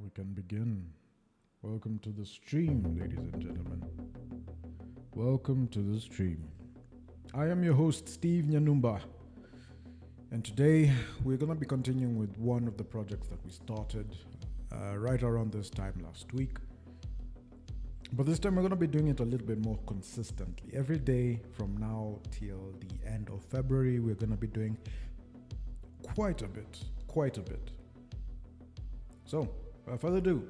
we can begin. Welcome to the stream, ladies and gentlemen. Welcome to the stream. I am your host, Steve Nyanumba. And today we're going to be continuing with one of the projects that we started right around this time last week. But this time we're going to be doing it a little bit more consistently. Every day from now till the end of February, we're going to be doing quite a bit. So, without further ado,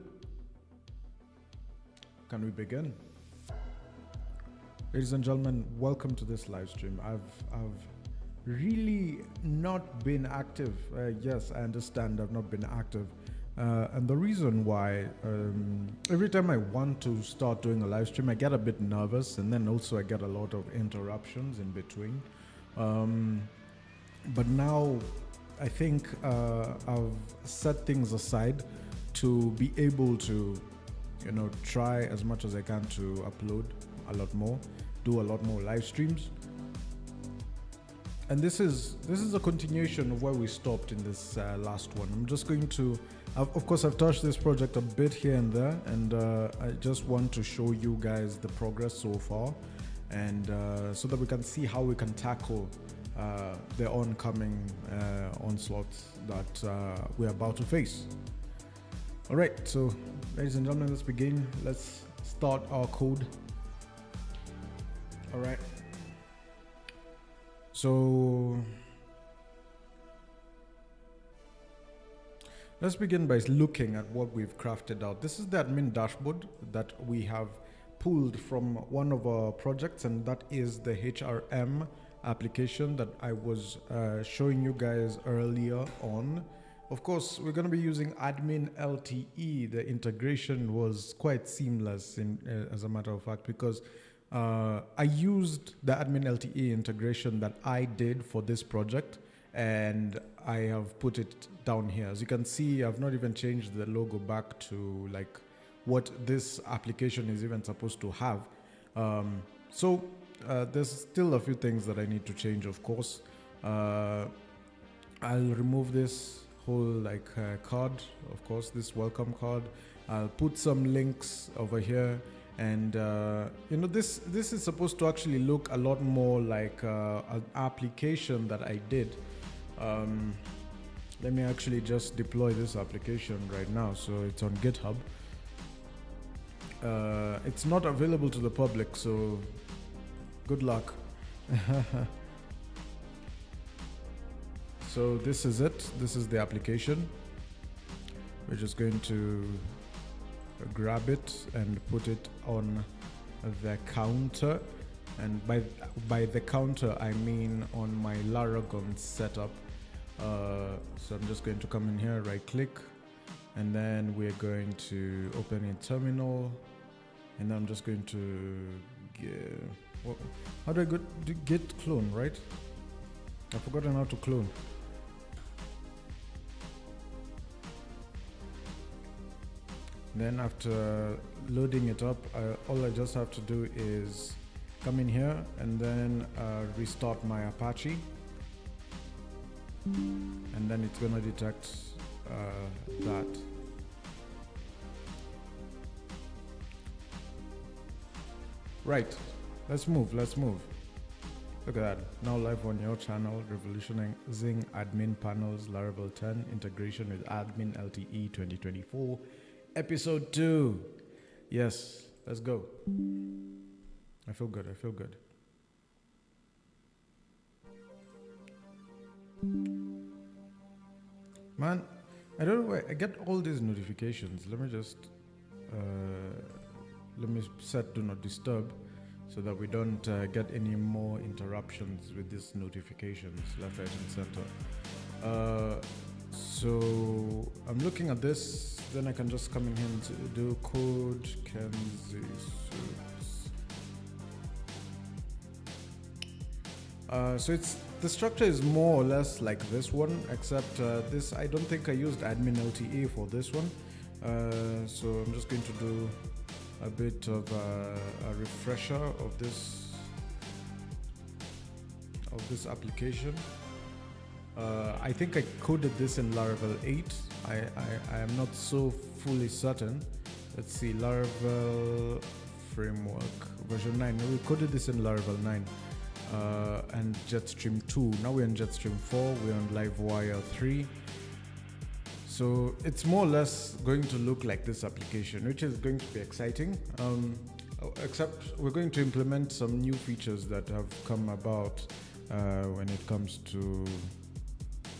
can we begin? Ladies and gentlemen, welcome to this live stream. I've really not been active. Yes, I understand I've not been active. And the reason why, every time I want to start doing a live stream, I get a bit nervous, and then also I get a lot of interruptions in between. But now I think I've set things aside to be able to, try as much as I can to upload a lot more, do a lot more live streams. And this is a continuation of where we stopped in this last one. I'm just going to, of course, I've touched this project a bit here and there, and I just want to show you guys the progress so far, and so that we can see how we can tackle the oncoming onslaughts that we're about to face. All right, so ladies and gentlemen, let's begin. Let's start our code. All right. So let's begin by looking at what we've crafted out. This is the admin dashboard that we have pulled from one of our projects, and that is the HRM application that I was showing you guys earlier on. Of course, we're going to be using admin LTE. The integration was quite seamless, as a matter of fact, because I used the admin LTE integration that I did for this project, and I have put it down here. As you can see, I've not even changed the logo back to like what this application is even supposed to have. So there's still a few things that I need to change, of course. I'll remove this whole card, of course, this welcome card. I'll put some links over here. And this is supposed to actually look a lot more like an application that I did. Let me actually just deploy this application right now. So it's on GitHub. It's not available to the public, so good luck. So this is it. This is the application. We're just going to grab it and put it on the counter, and by the counter I mean on my Laravel setup. So I'm just going to come in here, right click, and then we're going to open in terminal, and I'm just going to how do I go to git clone, right? I've forgotten how to clone. Then after loading it up, all I just have to do is come in here and then restart my Apache, and then it's gonna detect that. Right, let's move. Look at that, now live on your channel, Revolutionizing admin panels, Laravel 10 integration with admin LTE 2024. Episode 2. Yes, let's go. I feel good. Man, I don't know why I get all these notifications. Let me just set do not disturb so that we don't get any more interruptions with these notifications left, right, and center. So I'm looking at this, then I can just come in here and do code Kenzie suits. So the structure is more or less like this one, except this, I don't think I used admin LTE for this one. So I'm just going to do a bit of a refresher of this application. I think I coded this in Laravel 8. I am not so fully certain. Let's see, Laravel framework version 9. We coded this in Laravel 9 and Jetstream 2. Now we're in Jetstream 4. We're on Livewire 3. So it's more or less going to look like this application, which is going to be exciting. Except we're going to implement some new features that have come about when it comes to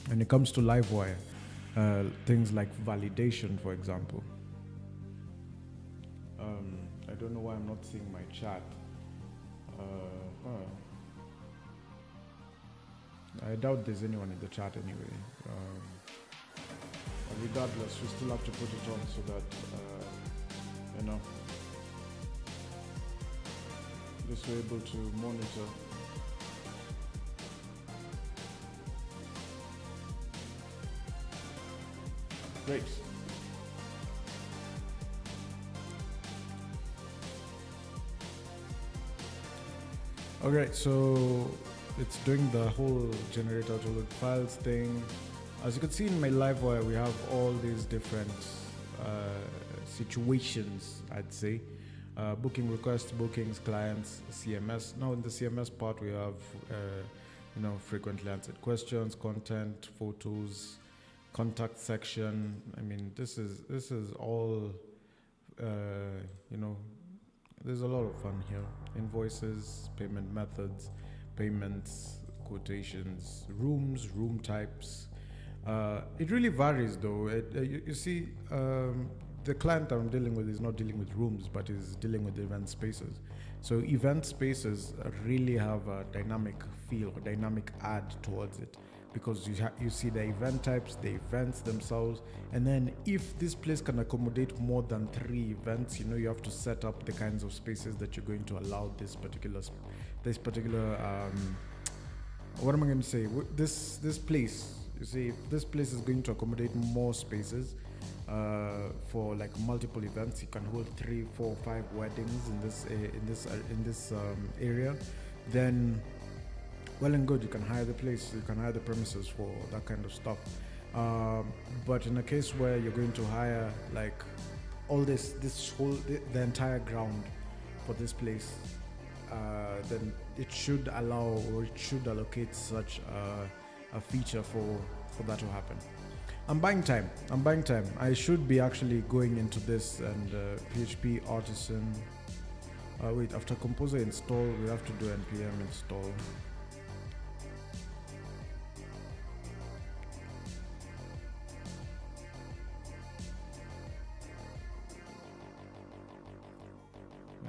Livewire. Things like validation, for example. I don't know why I'm not seeing my chat. I doubt there's anyone in the chat anyway. Regardless, we still have to put it on so that just we're able to monitor. Great. Alright, so it's doing the whole generator to load files thing. As you can see in my Livewire, we have all these different situations, I'd say. Booking requests, bookings, clients, CMS. Now in the CMS part, we have frequently answered questions, content, photos, contact section. I mean, this is all there's a lot of fun here. Invoices, payment methods, payments, quotations, rooms, room types. It really varies though. You see, the client I'm dealing with is not dealing with rooms, but is dealing with event spaces. So event spaces really have a dynamic feel, a dynamic add towards it, because you see the event types, the events themselves, and then if this place can accommodate more than 3 events, you have to set up the kinds of spaces that you're going to allow this particular what am I going to say? This place. You see, this place is going to accommodate more spaces for like multiple events. You can hold 3, 4, 5 weddings in this area. Then, well and good, you can hire the place, you can hire the premises for that kind of stuff. But in a case where you're going to hire like all the entire ground for this place, then it should allow, or it should allocate such a feature for that to happen. I'm buying time. I should be actually going into this and PHP artisan. Wait, after composer install, we have to do npm install.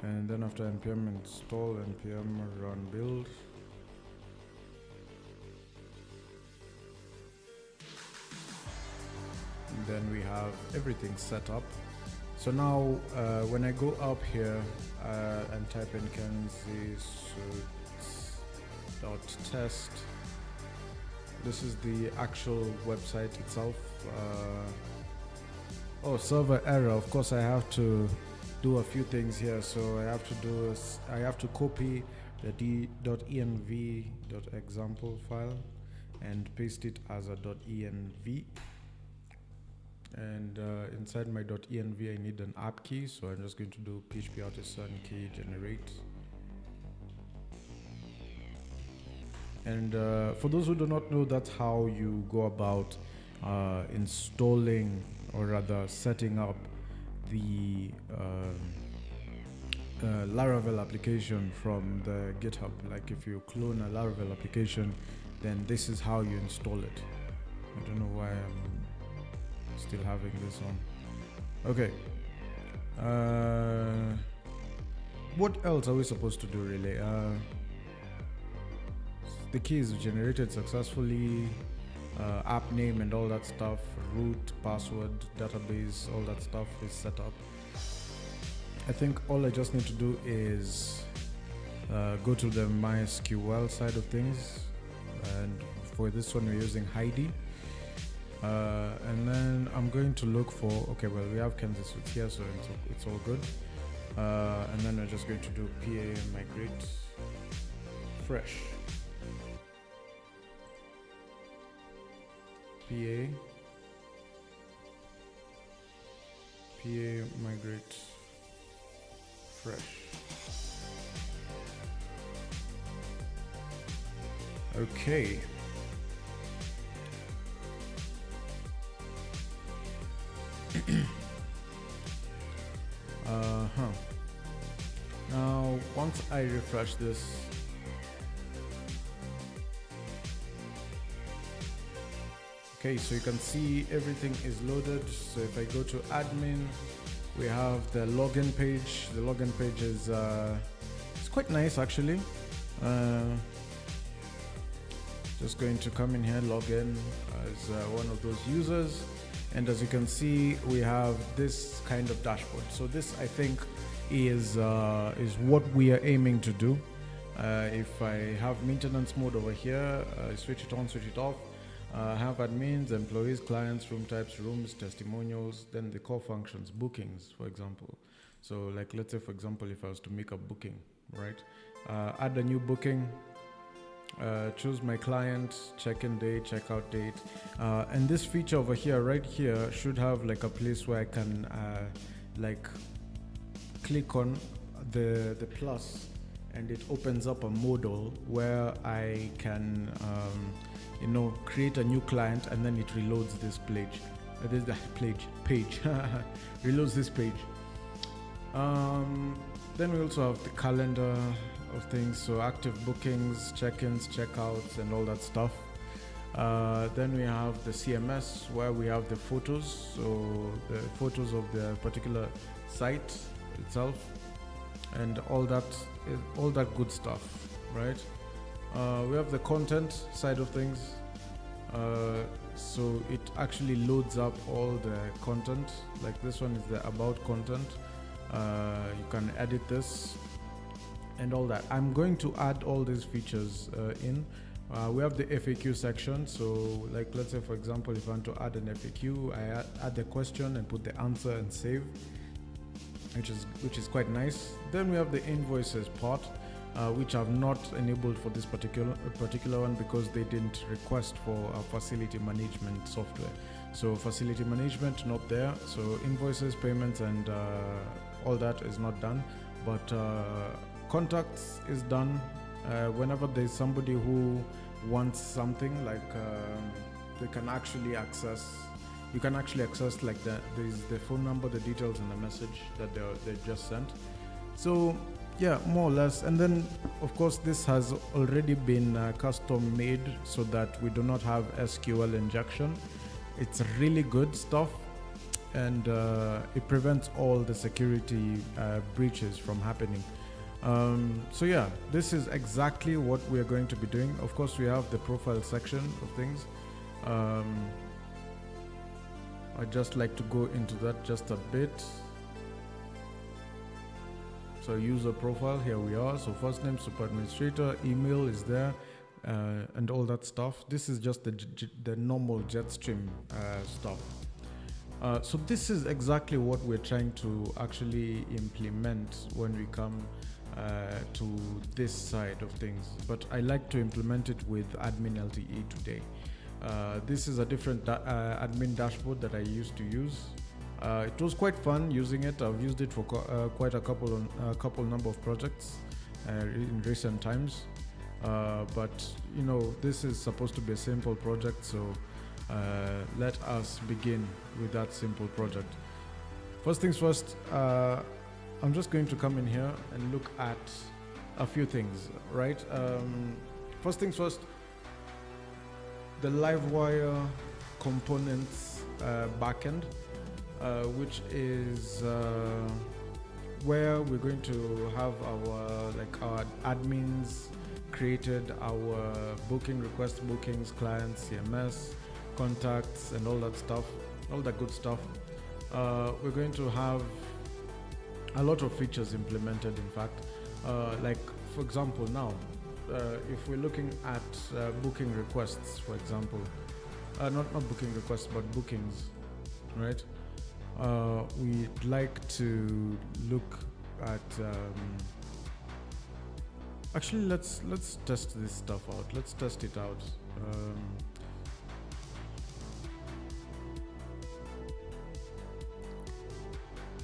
And then after npm install, npm run build. And then we have everything set up. So now when I go up here and type in Kansas.test, this is the actual website itself. Server error. Of course, I have to do a few things here. So I have to copy the d.env.example file and paste it as a .env. And inside my .env, I need an app key, so I'm just going to do PHP artisan key generate. And for those who do not know, that's how you go about installing, or rather setting up the Laravel application from the GitHub. Like if you clone a Laravel application, then this is how you install it. I don't know why I'm still having this on. Okay. What else are we supposed to do really? The key is generated successfully. App name and all that stuff, root, password, database, all that stuff is set up. I think all I just need to do is go to the MySQL side of things, and for this one we're using Heidi. And then I'm going to look for, we have Kansas with here, so it's all good. And then we're just going to do PA migrate fresh. PA migrate fresh. Okay. Now, once I refresh this, okay, so you can see everything is loaded. So if I go to admin, we have the login page. The login page is it's quite nice actually. Just going to come in here, log in as one of those users, and as you can see, we have this kind of dashboard. So this, I think, is what we are aiming to do. If I have maintenance mode over here, switch it on, switch it off. Have admins, employees, clients, room types, rooms, testimonials, then the core functions, bookings, for example. So like, let's say, for example, if I was to make a booking, right? Add a new booking, choose my client, check-in date, check-out date. And this feature over here, right here, should have like a place where I can like click on the plus, and it opens up a modal where I can create a new client, and then it reloads this page. Reloads this page. Then we also have the calendar of things, so active bookings, check-ins, check-outs, and all that stuff. Then we have the CMS where we have the photos, so the photos of the particular site itself, and all that good stuff, right? We have the content side of things, so it actually loads up all the content. Like this one is the about content. You can edit this and all that. I'm going to add all these features in. We have the FAQ section, so like, let's say for example, if I want to add an FAQ, I add the question and put the answer and save, which is quite nice. Then we have the invoices part, which I've not enabled for this particular one because they didn't request for a facility management software. So facility management not there, so invoices, payments, and all that is not done, but contacts is done. Whenever there's somebody who wants something, like they can actually access, you can actually access like there's the phone number, the details, and the message that they just sent. So yeah, more or less. And then of course this has already been custom made so that we do not have SQL injection. It's really good stuff, and it prevents all the security breaches from happening. So yeah, this is exactly what we are going to be doing. Of course, we have the profile section of things. I'd just like to go into that just a bit. So user profile, here we are. So first name, super administrator, email is there, and all that stuff. This is just the normal Jetstream stuff. So this is exactly what we're trying to actually implement when we come to this side of things, but I like to implement it with admin LTE today. This is a different admin dashboard that I used to use. It was quite fun using it. I've used it for quite a couple number of projects in recent times, but you know, this is supposed to be a simple project, so let us begin with that simple project. First things first, I'm just going to come in here and look at a few things, right? First things first, the Livewire components backend, which is where we're going to have our admins created our booking request, bookings, clients, CMS, contacts, and all that stuff, all that good stuff. We're going to have a lot of features implemented, in fact, like for example now, if we're looking at booking requests, for example, not booking requests but bookings, right? We'd like to look at actually let's test this stuff out. Let's test it out.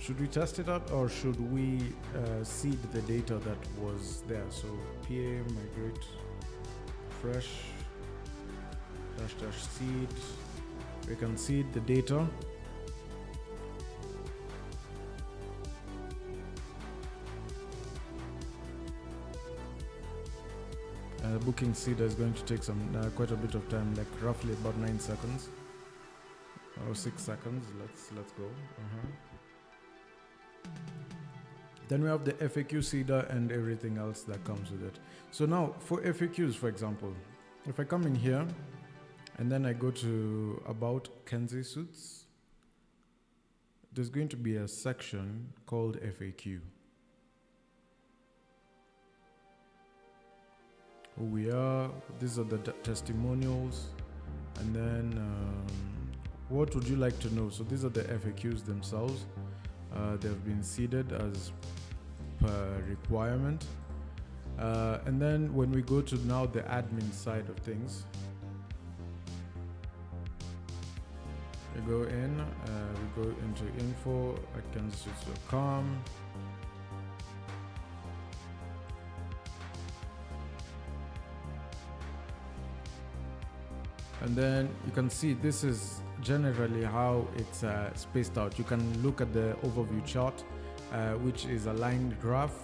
should we test it out or should we seed the data that was there? So pa migrate fresh dash seed. We can seed the data. Booking seeder is going to take some quite a bit of time, like roughly about 9 seconds or 6 seconds. Let's go. Then we have the FAQ seeder and everything else that comes with it. So now for FAQs, for example, if I come in here and then I go to about Kenzie suits, there's going to be a section called FAQ. Who we are, these are the testimonials, and then what would you like to know? So these are the FAQs themselves. They have been seeded as per requirement. And then when we go to now the admin side of things, we go in, we go into info at kansas.com. And then you can see this is generally how it's spaced out. You can look at the overview chart, which is a line graph,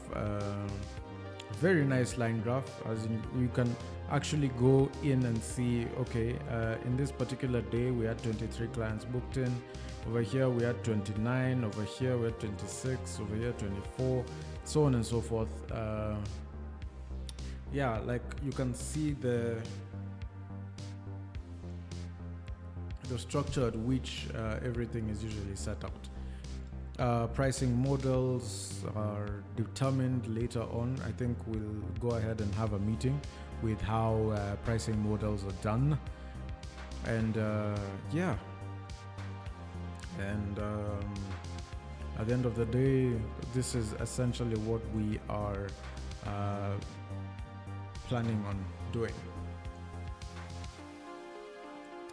very nice line graph, as in you can actually go in and see, okay, in this particular day we had 23 clients booked in, over here we had 29, over here we had 26, over here 24, so on and so forth. Yeah, like you can see the structure at which everything is usually set out. Pricing models are determined later on. I think we'll go ahead and have a meeting with how pricing models are done. And yeah. And at the end of the day, this is essentially what we are planning on doing.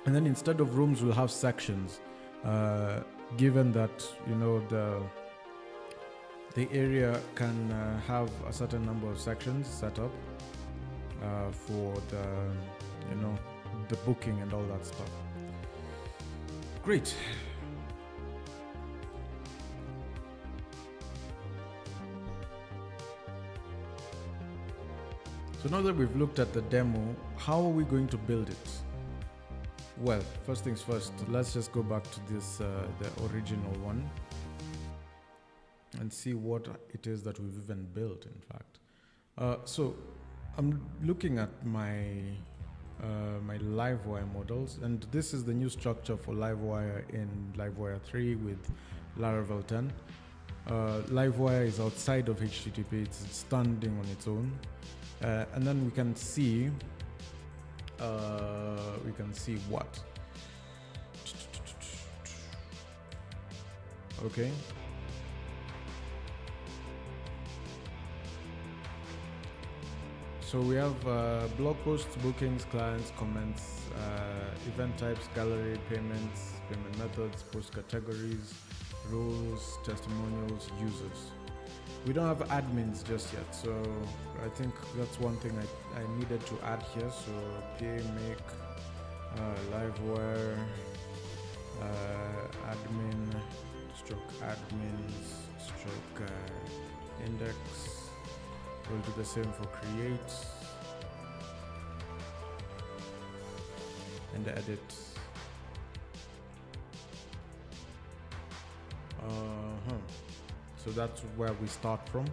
And then instead of rooms, we'll have sections, given that, you know, the area can have a certain number of sections set up for the, you know, the booking and all that stuff. Great. So now that we've looked at the demo, how are we going to build it? Well, first things first, let's just go back to this, the original one, and see what it is that we've even built, in fact. So I'm looking at my my Livewire models, and this is the new structure for Livewire in Livewire 3 with Laravel 10. Livewire is outside of HTTP, it's standing on its own. And then we can see what? Okay. So we have blog posts, bookings, clients, comments, event types, gallery, payments, payment methods, post categories, roles, testimonials, users. We don't have admins just yet, so I think that's one thing I needed to add here. So PA make Livewire admin stroke admins stroke index. We'll do the same for create and edit. So that's where we start from.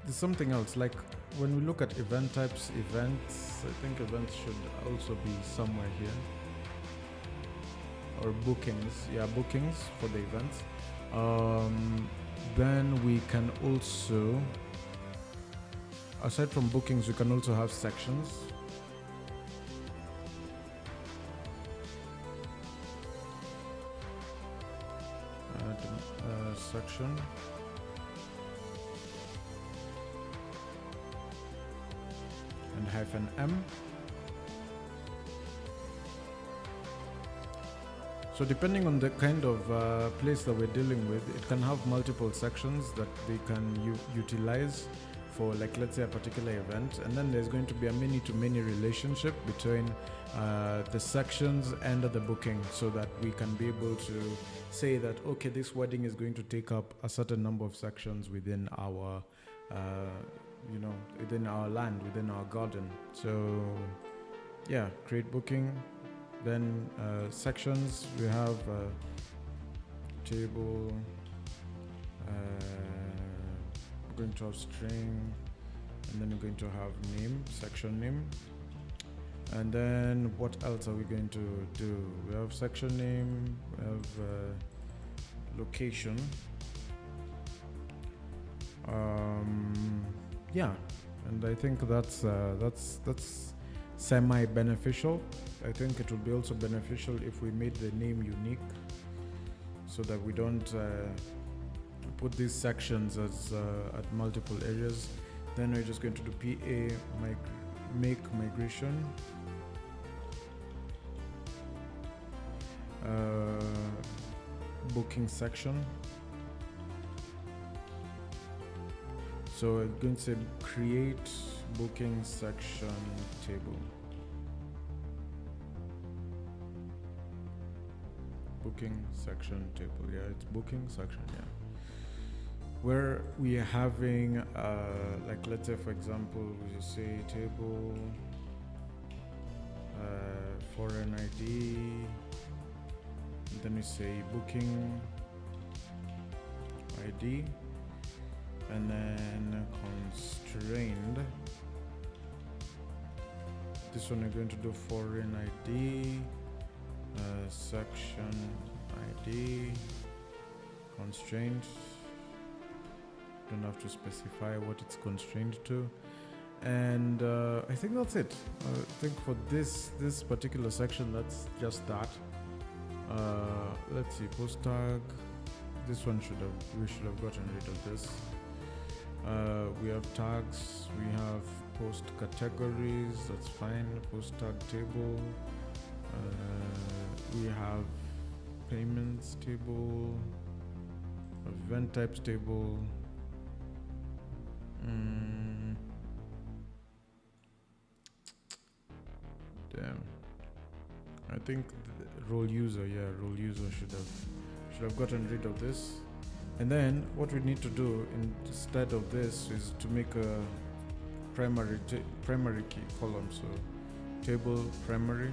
There's something else, like when we look at event types, events, I think events should also be somewhere here. Or bookings, yeah, bookings for the events. Then we can also, aside from bookings, we can also have sections. Section. And -m. So depending on the kind of place that we're dealing with, it can have multiple sections that they can utilize for, like, let's say a particular event, and then there's going to be a many-to-many relationship between the sections and the booking, so that we can be able to say that, okay, this wedding is going to take up a certain number of sections within our within our land, within our garden. So yeah, create booking. Then sections, we have table, we're going to have string, and then we're going to have name, section name. And then what else are we going to do? We have section name, we have location. Yeah, and I think that's semi-beneficial. I think it will be also beneficial if we made the name unique, so that we don't put these sections as at multiple areas. Then we're just going to do PA make migration, booking section. So I'm going to say create booking section table. Booking section table. Yeah, it's booking section. Yeah. Where we are having, like, let's say for example, we just say table, foreign ID. Then we say booking ID. And then constrained. This one we're going to do foreign ID, section ID, constraint. Don't have to specify what it's constrained to. And I think that's it. I think for this particular section, that's just that. Let's see, post tag. This one we should have gotten rid of this. We have tags, we have post categories, that's fine, post tag table, we have payments table, event types table, damn, I think role user should have gotten rid of this. And then what we need to do instead of this is to make a primary key column. So table primary,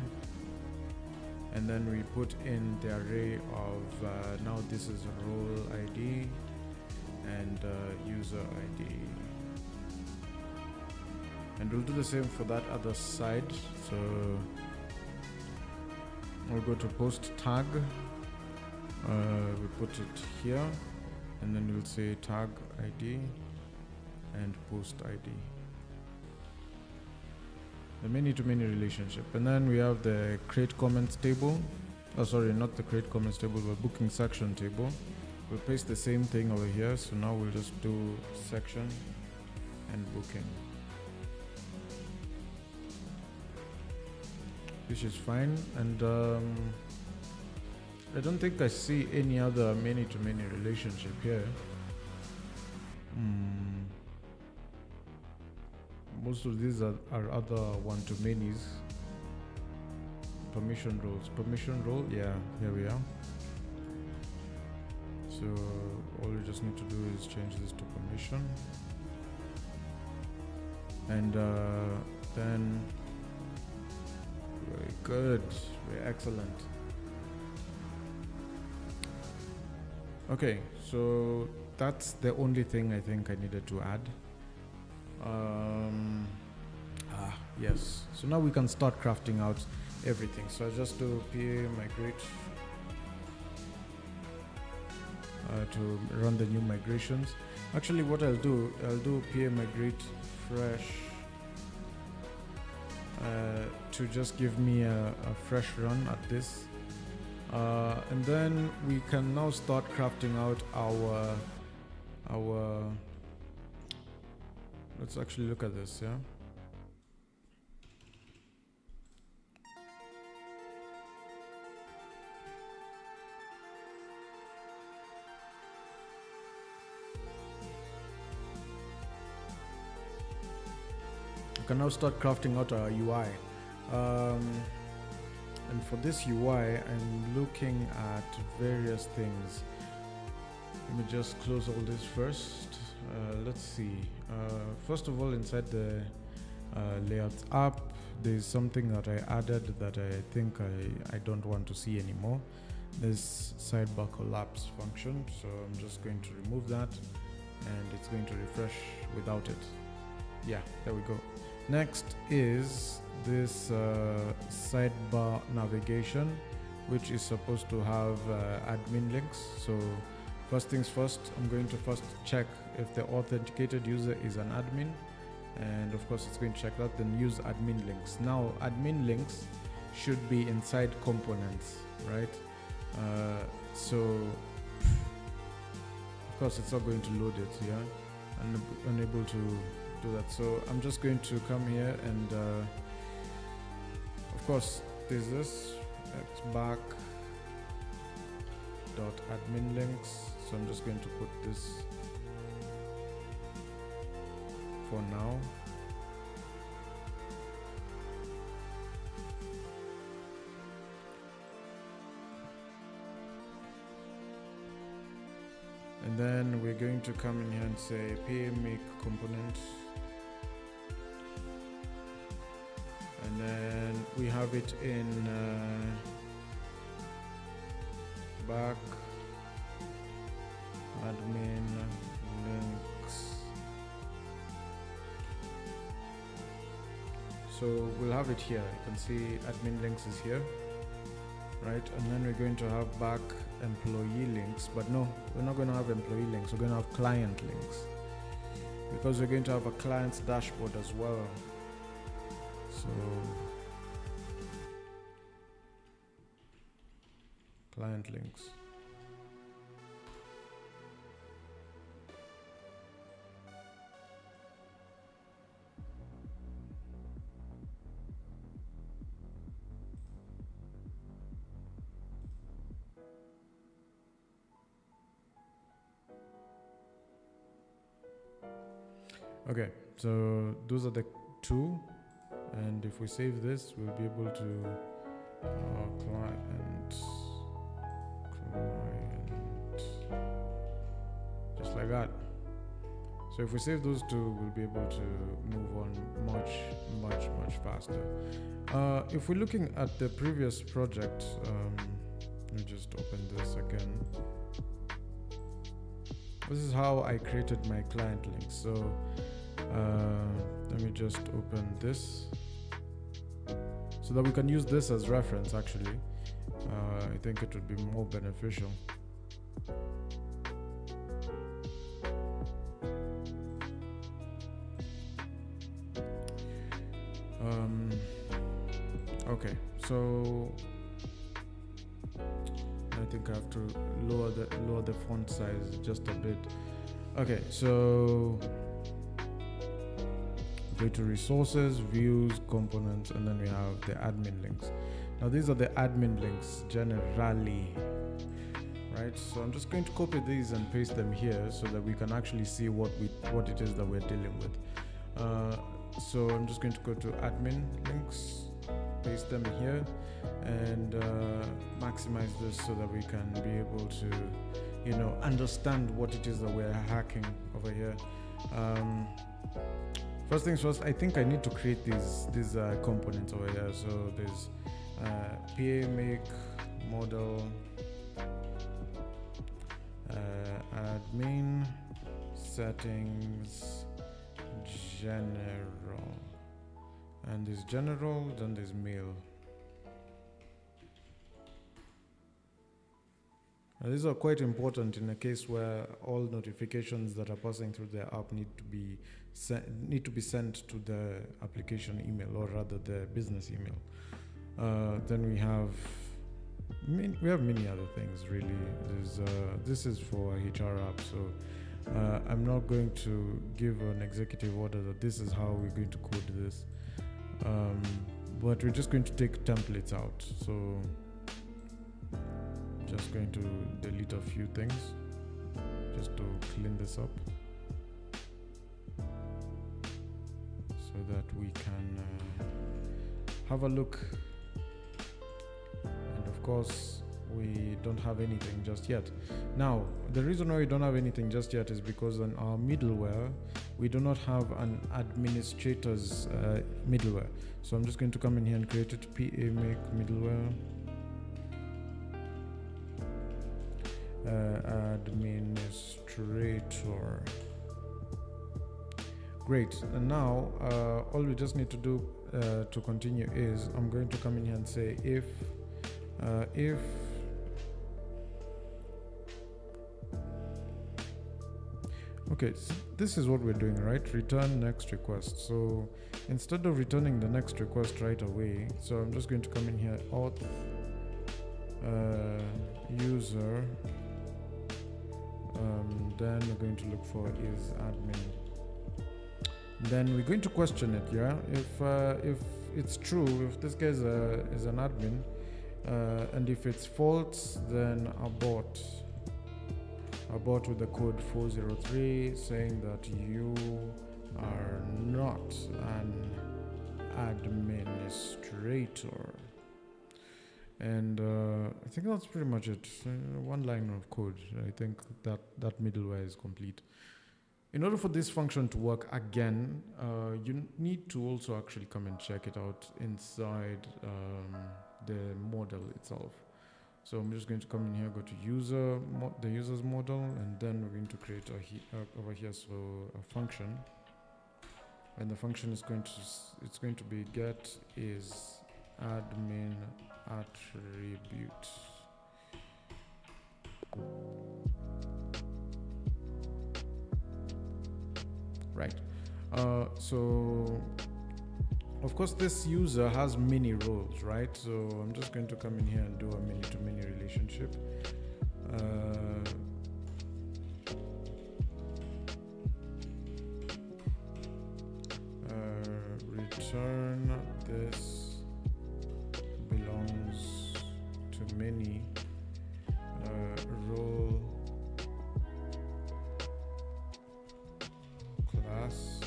and then we put in the array of now this is role ID and user ID, and we'll do the same for that other side. So we'll go to post tag, we put it here. And then we'll say tag ID and post ID. The many-to-many relationship. And then we have the create comments table. Oh, sorry, not the create comments table, but booking section table. We'll paste the same thing over here. So now we'll just do section and booking, which is fine. And I don't think I see any other many-to-many relationship here. Most of these are other one-to-manys. Permission roles. Permission role, yeah, here we are. So all you just need to do is change this to permission. And then, very good, very excellent. Okay, so that's the only thing I think I needed to add. Yes, so now we can start crafting out everything. So I just do PA migrate to run the new migrations. Actually, what I'll do PA migrate fresh to just give me a fresh run at this. And then we can now start crafting out our let's actually look at this, yeah. we can now start crafting out our UI. And for this UI, I'm looking at various things. Let me just close all this first. Let's see. First of all, inside the layouts app, there's something that I added that I think I don't want to see anymore. This sidebar collapse function. So I'm just going to remove that, and it's going to refresh without it. Yeah, there we go. Next is this sidebar navigation, which is supposed to have admin links. So first things first, I'm going to first check if the authenticated user is an admin, and of course it's going to check that, then use admin links. Now admin links should be inside components, right? So of course it's not going to load it, yeah, and unable to do that. So I'm just going to come here and of course there's this back dot admin links. So I'm just going to put this for now. And then we're going to come in here and say pay make components. And then we have it in back admin links. So we'll have it here. You can see admin links is here, right? And then we're going to have back employee links, but no, we're not going to have employee links. We're going to have client links, because we're going to have a client's dashboard as well. So client links. Okay, so those are the two, and if we save this, we'll be able to client, just like that. So if we save those two, we'll be able to move on much faster. If we're looking at the previous project, let me just open this again. This is how I created my client links. So let me just open this so that we can use this as reference. Actually, I think it would be more beneficial. Okay, so I think I have to lower the font size just a bit. Okay, so go to resources, views, components, and then we have the admin links. Now these are the admin links generally, right? So I'm just going to copy these and paste them here so that we can actually see what it is that we're dealing with. So I'm just going to go to admin links, paste them here, and maximize this so that we can be able to, understand what it is that we're hacking over here. First things first, I think I need to create these components over here. So there's PA make model admin settings general, and there's general, then there's mail. Now, these are quite important in a case where all notifications that are passing through the app need to be sent to the application email, or rather the business email. Then we have many other things really. This is for a HR app, so I'm not going to give an executive order that this is how we're going to code this, but we're just going to take templates out. So just going to delete a few things just to clean this up. So that we can have a look. And of course, we don't have anything just yet. Now, the reason why we don't have anything just yet is because on our middleware, we do not have an administrator's middleware. So I'm just going to come in here and create it, PA make middleware. Administrator. Great. And now all we just need to do to continue is I'm going to come in here and say if okay, so this is what we're doing, right? Return next request. So instead of returning the next request right away, so I'm just going to come in here, auth user, then we're going to look for is admin. Then we're going to question it, yeah? If it's true, if this guy is an admin, and if it's false, then abort with the code 403 saying that you are not an administrator. And I think that's pretty much it. One line of code. I think that middleware is complete. In order for this function to work again, you need to also actually come and check it out inside the model itself. So I'm just going to come in here, go to user, the user's model, and then we're going to create over here a function, and the function is going to be get is admin attribute. Right. So of course this user has many roles, right? So I'm just going to come in here and do a many-to-many relationship. Return this belongs to many role class,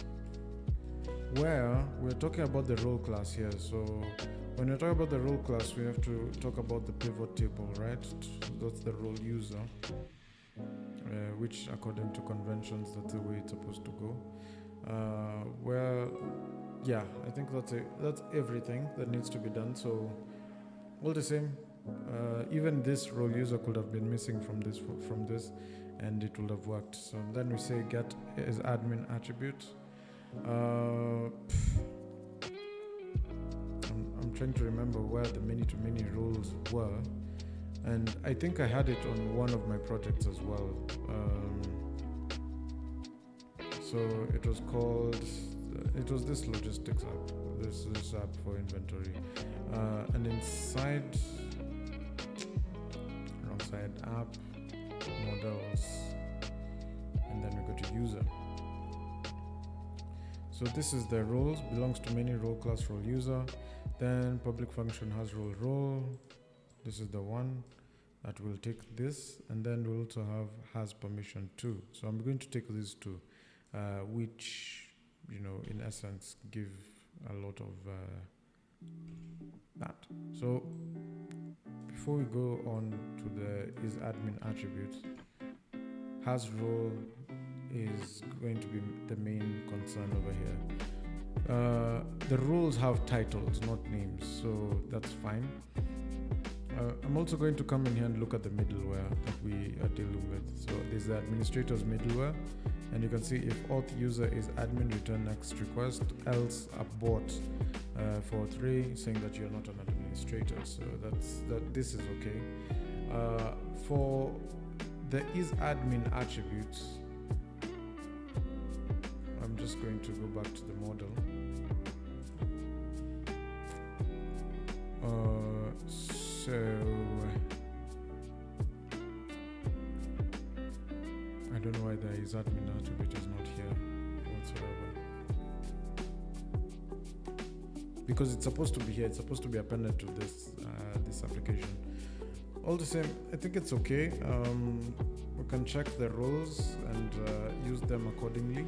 where we're talking about the role class here. So when we're talking about the role class, we have to talk about the pivot table, right? That's the role user, which according to conventions, that's the way it's supposed to go. Yeah, I think that's everything that needs to be done. So all the same, even this role user could have been missing from this, and it would have worked. So then we say get is admin attribute. I'm trying to remember where the many-to-many roles were, and I think I had it on one of my projects as well. So it was this logistics app, this app for inventory, and inside app models, and then we go to user. So this is the roles, belongs to many, role class, role user. Then public function has role. This is the one that will take this, and then we also have has permission too. So I'm going to take these two, which, in essence give a lot of that. So before we go on to the is admin attribute, has role is going to be the main concern over here. The roles have titles, not names, so that's fine. I'm also going to come in here and look at the middleware that we are dealing with. So there's the administrator's middleware, and you can see if auth user is admin, return next request, else abort 4.3 saying that you're not an administrator. So this is okay. For the is admin attributes, I'm just going to go back to the model. So I don't know why the is admin attribute is not here whatsoever, because it's supposed to be here. It's supposed to be appended to this application. All the same, I think it's okay. We can check the roles and use them accordingly.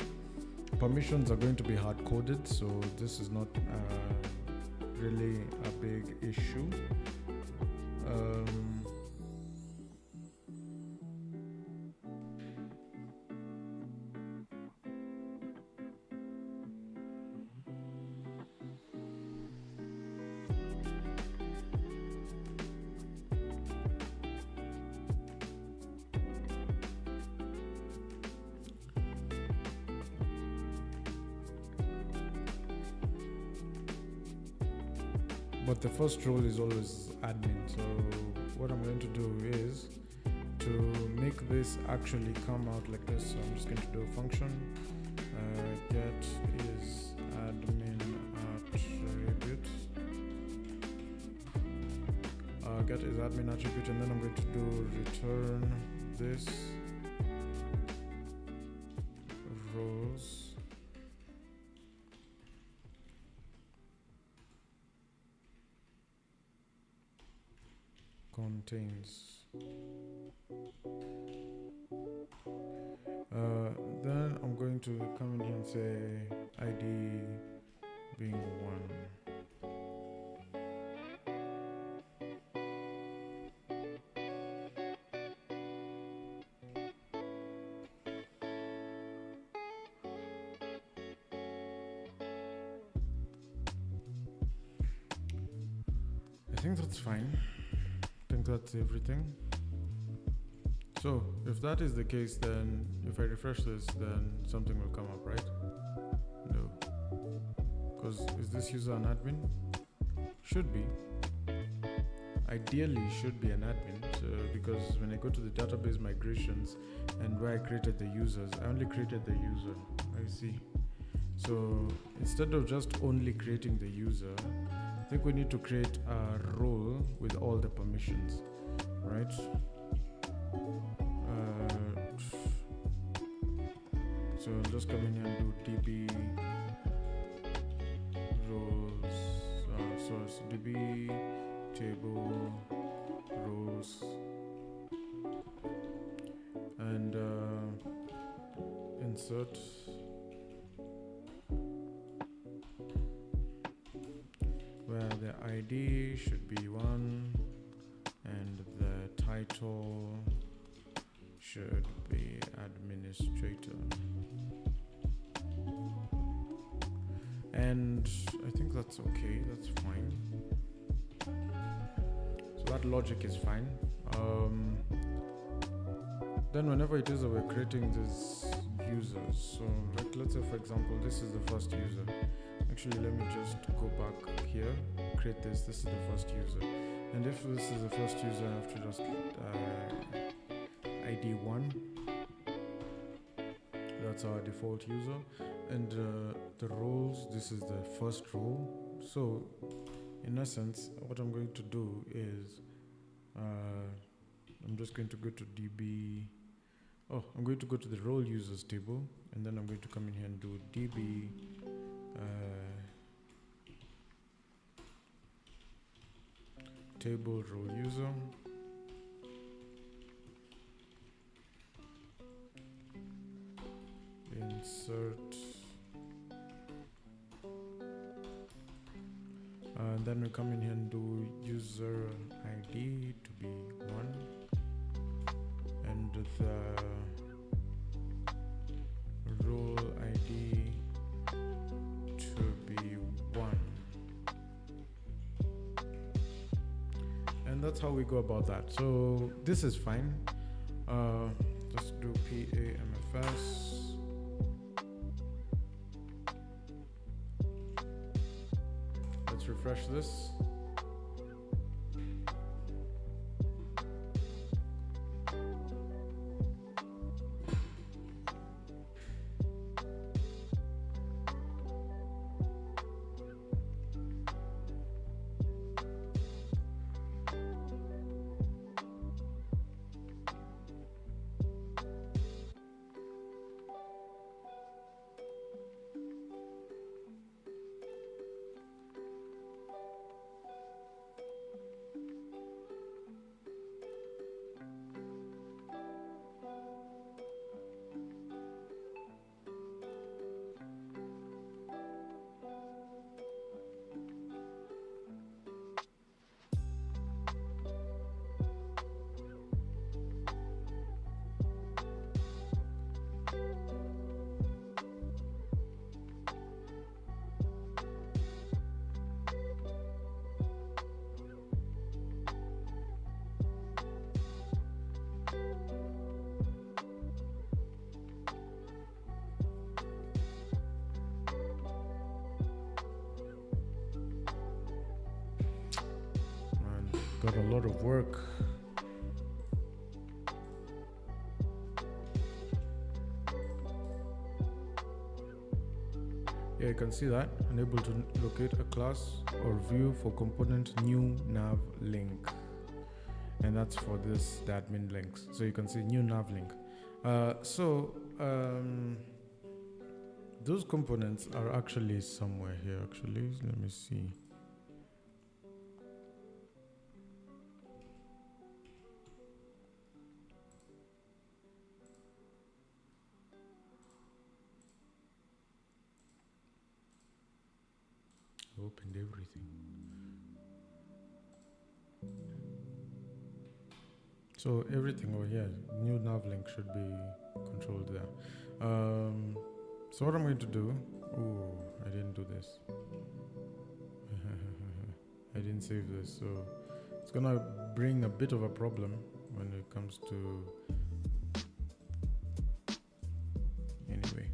permissions are going to be hard coded, so this is not really a big issue. But the first role is always admin. So what I'm going to do is to make this actually come out like this. So I'm just going to do a function get is admin attribute. Get is admin attribute, and then I'm going to do return this rows contains. Then I'm going to come in here and say ID being 1. I think that's fine. I think that's everything. So if that is the case, then if I refresh this, then something will come up, right? No. Because is this user an admin? Should be. Ideally should be an admin, so because when I go to the database migrations and where I created the users, I only created the user. I see. So instead of just only creating the user, I think we need to create a role with all the permissions, right? So I'll just come in here and do db rows, source db table rows, and insert where the ID should be 1 and the title should be administrator. And I think that's okay, that's fine. So that logic is fine. Then whenever it is that we're creating these users, so like let's say for example this is the first user. Actually let me just go back here, create this is the first user. And if this is the first user, I have to just ID 1. That's our default user. And the roles, this is the first role. So in essence, what I'm going to do is I'm just going to go to DB. I'm going to go to the role users table, and then I'm going to come in here and do DB table role user. Insert, and then we come in here and do user ID to be 1 and the role ID to be 1, and that's how we go about that. So this is fine. Just do PAMFS. Let's refresh this. got a lot of work. Yeah, you can see that. Unable to locate a class or view for component new nav link. And that's for this, the admin links. So you can see new nav link. Those components are actually somewhere here, actually. Let me see. I opened everything. So everything over here, new nav link should be controlled there. So what I'm going to do, I didn't do this. I didn't save this, so it's gonna bring a bit of a problem when it comes to, anyway.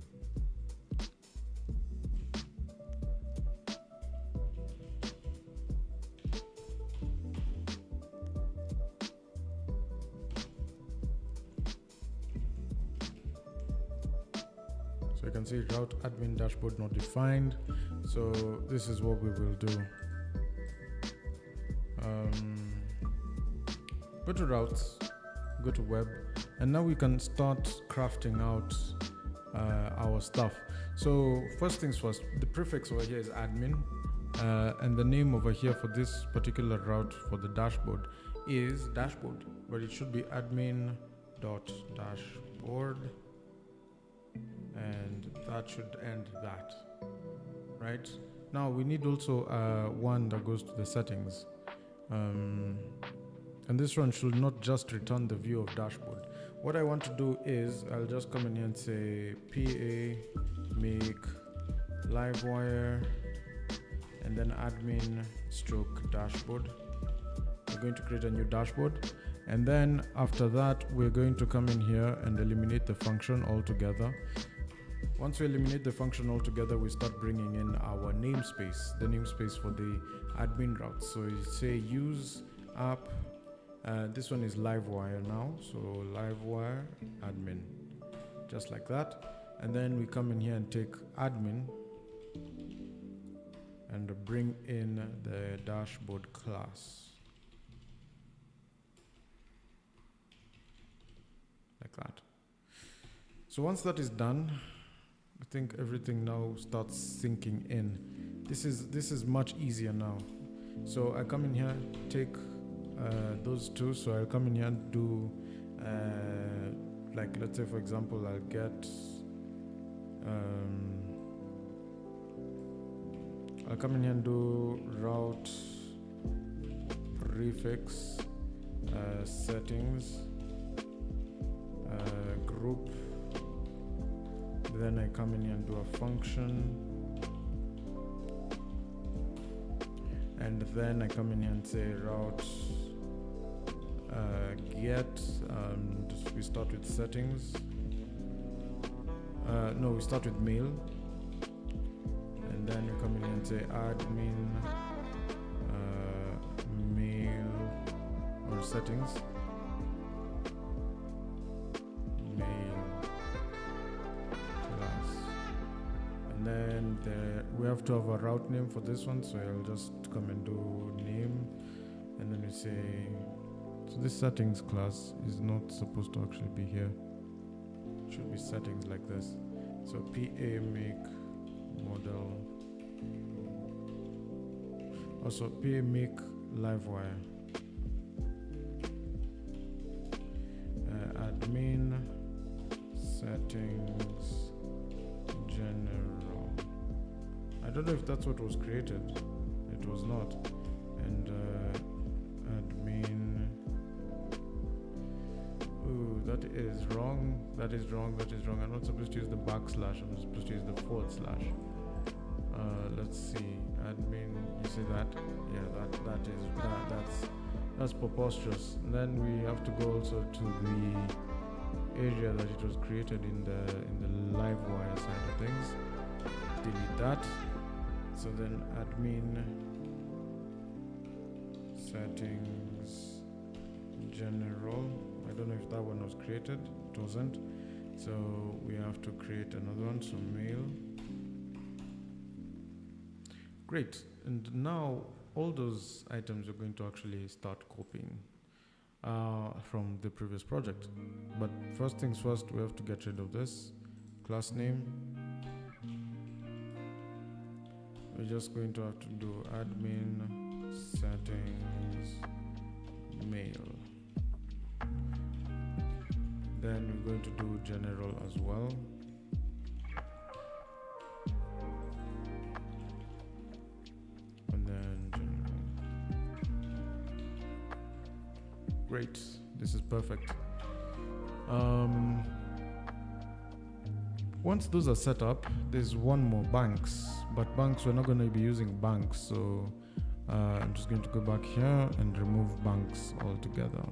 So you can see route admin dashboard not defined. So this is what we will do. Go to routes, go to web, and now we can start crafting out our stuff. So first things first, the prefix over here is admin, and the name over here for this particular route for the dashboard is dashboard, but it should be admin.dashboard, and that should end that, right? Now we need also one that goes to the settings. And this one should not just return the view of dashboard. What I want to do is I'll just come in here and say PA make livewire and then admin stroke dashboard. We're going to create a new dashboard, and then after that we're going to come in here and eliminate the function altogether. Once we eliminate the function altogether, we start bringing in our namespace, the namespace for the admin route. So you say use app. This one is livewire now, so livewire admin, just like that. And then we come in here and take admin and bring in the dashboard class, like that. So once that is done, I think everything now starts sinking in. This is much easier now. So I come in here, take those two. So I'll come in here and do like, let's say for example I'll get I'll come in here and do route prefix settings group. Then I come in here and do a function, and then I come in here and say route get, and we start with settings. No, we start with mail, and then we come in here and say admin mail or settings mail class, and then we have to have a route name for this one, so I'll just come and do name, and then we say, so this settings class is not supposed to actually be here. It should be settings like this. So PA make model, also PA make livewire, admin settings general. I don't know if that's what was created. It was not. And admin. Ooh, that is wrong. That is wrong. That is wrong. I'm not supposed to use the backslash. I'm supposed to use the // Let's see. Admin. You see that? Yeah, that's preposterous. And then we have to go also to the area that it was created in the livewire side of things. Delete that. So then admin settings is general. I don't know if that one was created. It wasn't. So we have to create another one. So mail. Great. And now all those items are going to actually start copying from the previous project. But first things first, we have to get rid of this class name. We're just going to have to do admin settings mail. Then we're going to do general as well. And then general. Great, this is perfect. Once those are set up, there's one more, banks. But banks, we're not going to be using banks, so I'm just going to go back here and remove banks altogether.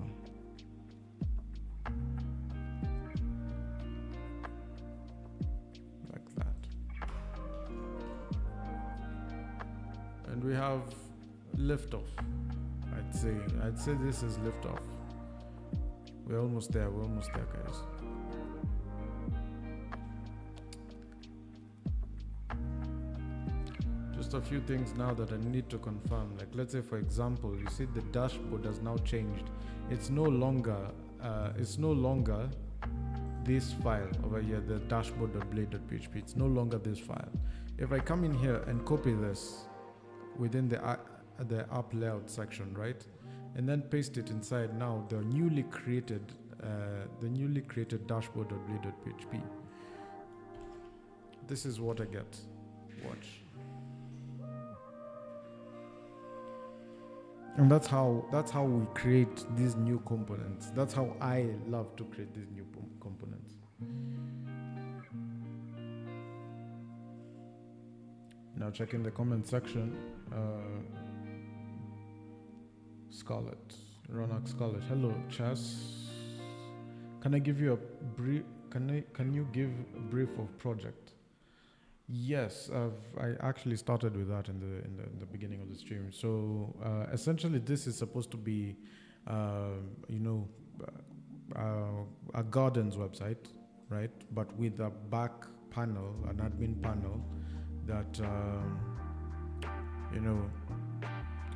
Like that. And we have liftoff. I'd say this is liftoff. We're almost there, guys. Just a few things now that I need to confirm. Like, let's say, for example, you see the dashboard has now changed. It's no longer this file over here, the dashboard.blade.php. It's no longer this file. If I come in here and copy this within the app layout section, right, and then paste it inside now the newly created dashboard.blade.php, this is what I get. Watch. And that's how we create these new components. That's how I love to create these new components. Now check in the comment section. Scarlett, Ronak Scarlett. Hello, Chas. Can I give you a brief? Can you give a brief of project? Yes, I actually started with that in the beginning of the stream. So essentially, this is supposed to be, a garden's website, right? But with a back panel, an admin panel that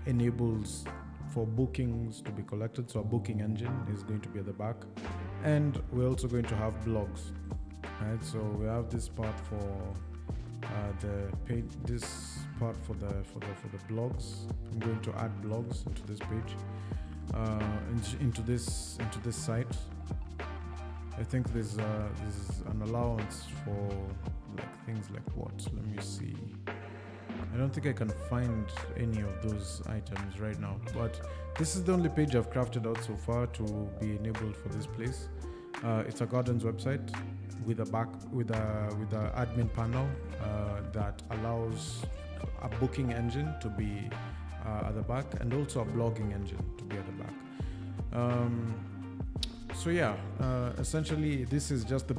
enables for bookings to be collected. So a booking engine is going to be at the back, and we're also going to have blogs, right? So we have this part for the page, this part for the blogs. I'm going to add blogs into this page, into this site. I think there's an allowance for like things like what? Let me see. I don't think I can find any of those items right now, but this is the only page I've crafted out so far to be enabled for this place. It's a gardens website with a admin panel that allows a booking engine to be at the back, and also a blogging engine to be at the back. So yeah, essentially this is just the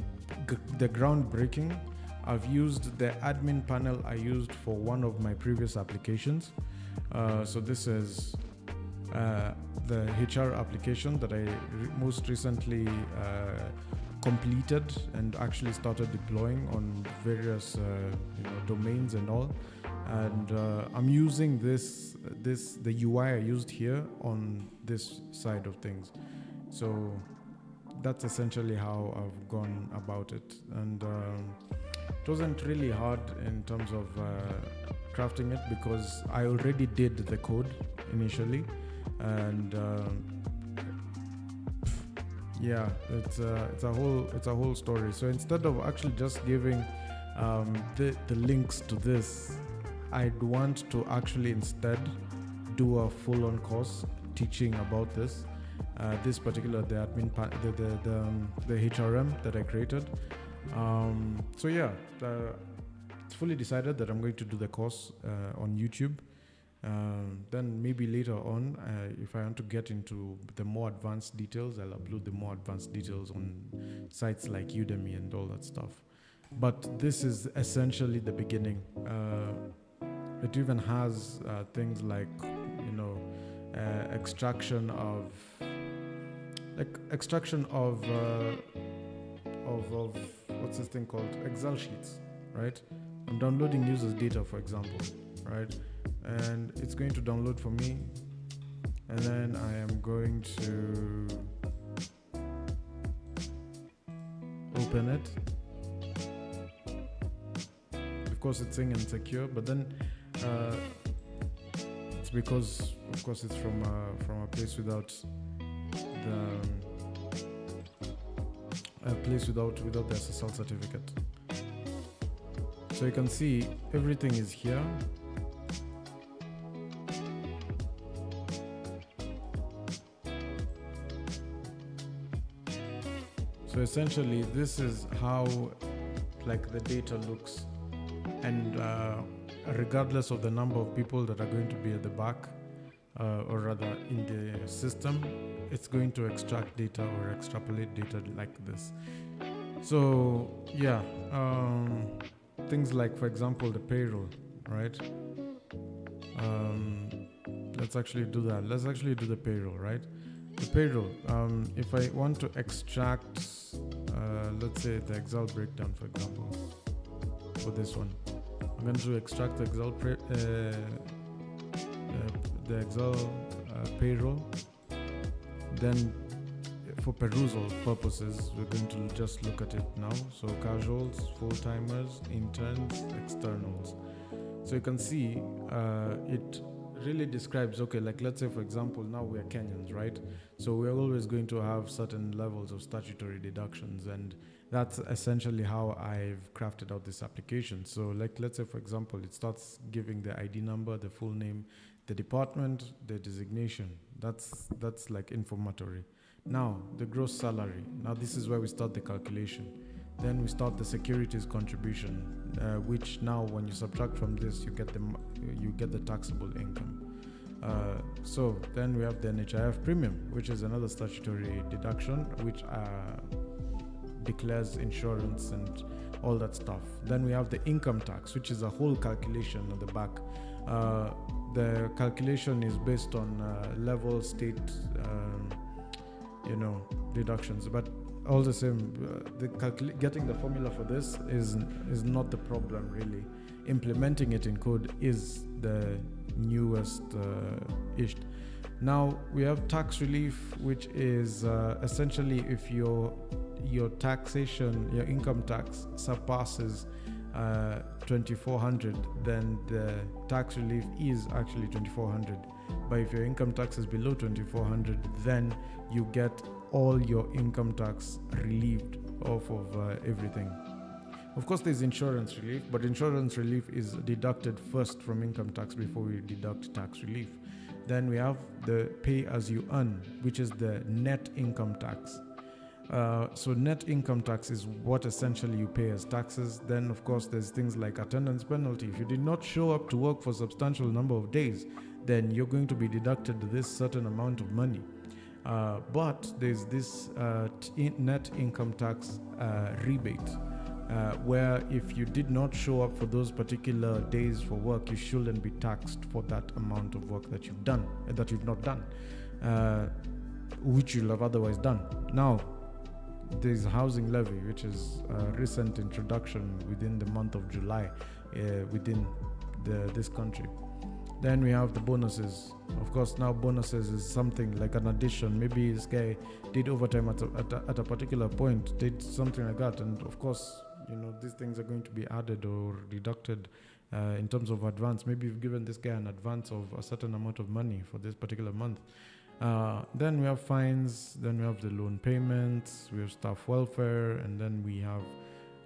groundbreaking. I've used the admin panel I used for one of my previous applications. So this is the HR application that I most recently completed and actually started deploying on various domains and all. And I'm using the UI I used here on this side of things. So that's essentially how I've gone about it. And it wasn't really hard in terms of crafting it, because I already did the code initially, and yeah, it's a whole story. So instead of actually just giving the links to this, I'd want to actually instead do a full-on course teaching about this particular the HRM that I created. So yeah, it's fully decided that I'm going to do the course on YouTube. Then maybe later on, if I want to get into the more advanced details, I'll upload the more advanced details on sites like Udemy and all that stuff. But this is essentially the beginning. It even has things like, extraction of what's this thing called, Excel sheets, right? I'm downloading users data, for example, right? And it's going to download for me, and then I am going to open it. Of course it's saying insecure, but then it's because of course it's from a place without the SSL certificate. So you can see everything is here. So essentially this is how like the data looks, and regardless of the number of people that are going to be at the back or rather in the system, it's going to extract data or extrapolate data like this. So yeah, things like, for example, the payroll, right? Let's actually do that. Let's actually do the payroll, right? The payroll, if I want to extract, let's say the Excel breakdown, for example, for this one, I'm going to extract the Excel payroll. Then for perusal purposes, we're going to just look at it now. So casuals, full-timers, interns, externals. So you can see it really describes, okay, like let's say for example now we're Kenyans, right? So we're always going to have certain levels of statutory deductions, and that's essentially how I've crafted out this application. So like let's say for example it starts giving the ID number, the full name, the department, the designation. That's like informatory. Now the gross salary, now this is where we start the calculation. Then we start the securities contribution, which now when you subtract from this, you get the taxable income. So then we have the NHIF premium, which is another statutory deduction, which declares insurance and all that stuff. Then we have the income tax, which is a whole calculation at the back. The calculation is based on level state, deductions, but all the same, getting the formula for this is not the problem really. Implementing it in code is the newest ish. Now we have tax relief, which is essentially if your taxation, your income tax surpasses 2,400, then the tax relief is actually 2,400. But if your income tax is below 2,400, then you get all your income tax relieved off of everything. Of course, there's insurance relief, but insurance relief is deducted first from income tax before we deduct tax relief. Then we have the pay as you earn, which is the net income tax. So net income tax is what essentially you pay as taxes. Then of course there's things like attendance penalty. If you did not show up to work for a substantial number of days, then you're going to be deducted this certain amount of money. But there's this net income tax rebate, where if you did not show up for those particular days for work, you shouldn't be taxed for that amount of work that you've done, that you've not done, which you'll have otherwise done. Now, there's housing levy, which is a recent introduction within the month of July within this country. Then we have the bonuses. Of course, now bonuses is something like an addition. Maybe this guy did overtime at a particular point, did something like that, and of course, these things are going to be added or deducted in terms of advance. Maybe you've given this guy an advance of a certain amount of money for this particular month. Then we have fines, then we have the loan payments, we have staff welfare, and then we have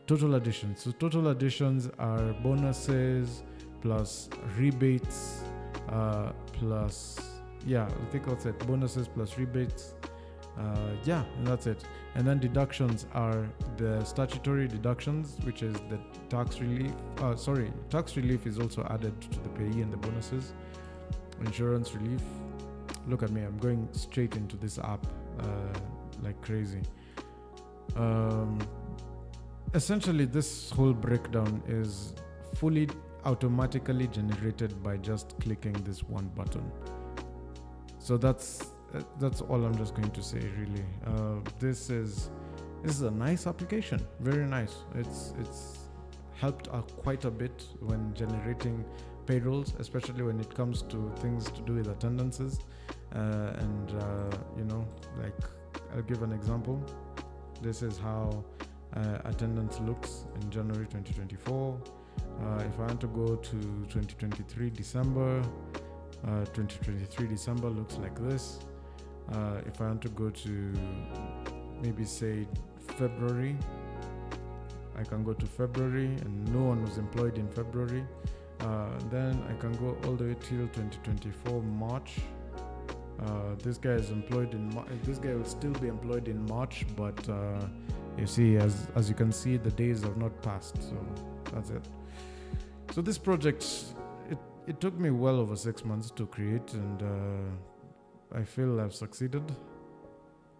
total additions. So total additions are bonuses plus rebates plus, I think that's it, bonuses plus rebates, and that's it. And then deductions are the statutory deductions, which is the tax relief. Tax relief is also added to the payee and the bonuses. Insurance relief. Look at me, I'm going straight into this app like crazy. Essentially, this whole breakdown is fully automatically generated by just clicking this one button. So that's all I'm just going to say, really. This is a nice application, very nice. It's helped quite a bit when generating payrolls, especially when it comes to things to do with attendances. And like, I'll give an example. This is how attendance looks in January 2024. If I want to go to 2023 December, 2023 December looks like this. If I want to go to maybe say February, I can go to February and no one was employed in February. Then I can go all the way till 2024 March. This guy is employed in this guy will still be employed in March, but you see, as you can see, the days have not passed, so that's it. So this project, it took me well over 6 months to create, and I feel I've succeeded.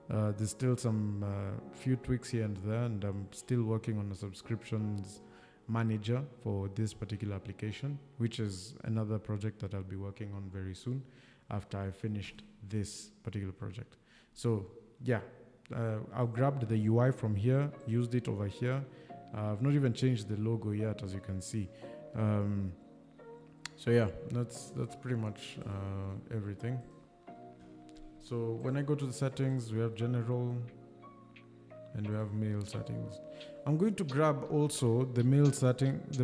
There's still some few tweaks here and there, and I'm still working on a subscriptions manager for this particular application, which is another project that I'll be working on very soon after I finished this particular project. So yeah, I've grabbed the UI from here, used it over here. I've not even changed the logo yet, as you can see. So yeah, that's pretty much everything. So when I go to the settings, we have general and we have mail settings. I'm going to grab also the mail settings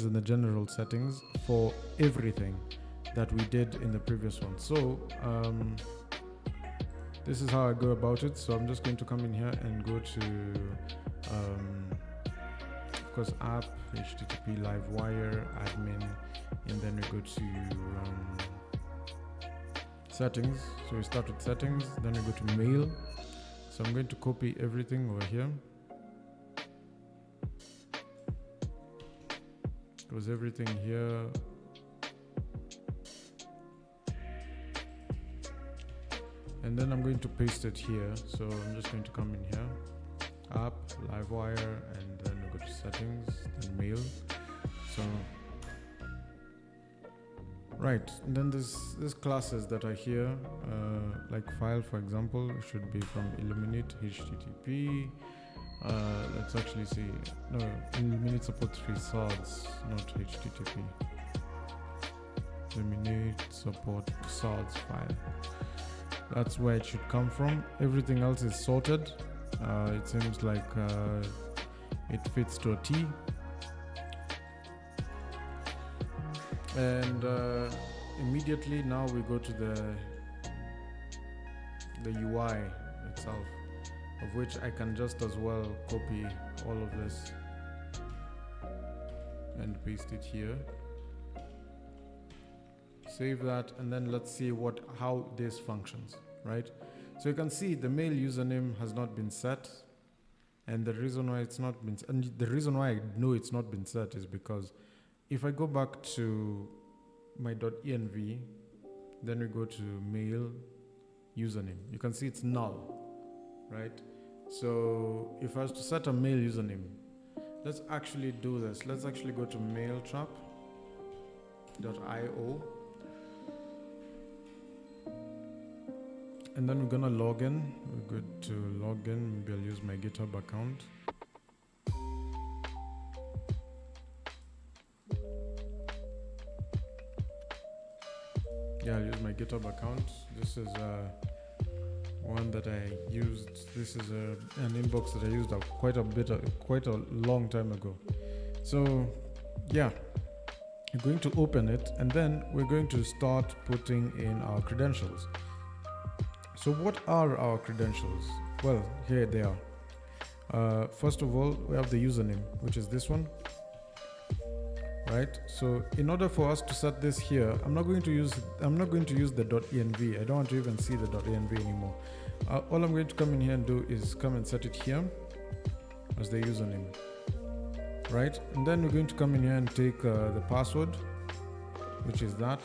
and the general settings for everything that we did in the previous one. So this is how I go about it. So I'm just going to come in here and go to of course app, HTTP Livewire, admin, and then we go to settings. So we start with settings, then we go to mail. So I'm going to copy everything over here, because everything here and then I'm going to paste it here. So I'm just going to come in here, app, Livewire, and then we go to settings, then mail. So right, and then there's classes that are here, like file, for example, should be from Illuminate HTTP. Let's actually see. No, Illuminate supports SORDS, not HTTP. Illuminate support SORDS file. That's where it should come from. Everything else is sorted. It seems like it fits to a T. And immediately now we go to the UI itself, of which I can just as well copy all of this and paste it here. Save that, and then let's see how this functions, right? So you can see the mail username has not been set, and the reason why it's not been, and the reason why I know it's not been set is because if I go back to my .env, then we go to mail username, you can see it's null, right? So if I was to set a mail username, let's actually do this. Let's actually go to mailtrap.io, and then we're gonna log in. We're good to log in. Maybe I'll use my GitHub account. Yeah, I'll use my GitHub account. This is one that I used. This is an inbox that I used quite a long time ago. So yeah, we're going to open it, and then we're going to start putting in our credentials. So what are our credentials? Well, here they are. First of all, we have the username, which is this one, right? So in order for us to set this here, I'm not going to use the .env. I don't want to even see the .env anymore. All I'm going to come in here and do is come and set it here as the username, right? And then we're going to come in here and take the password, which is that,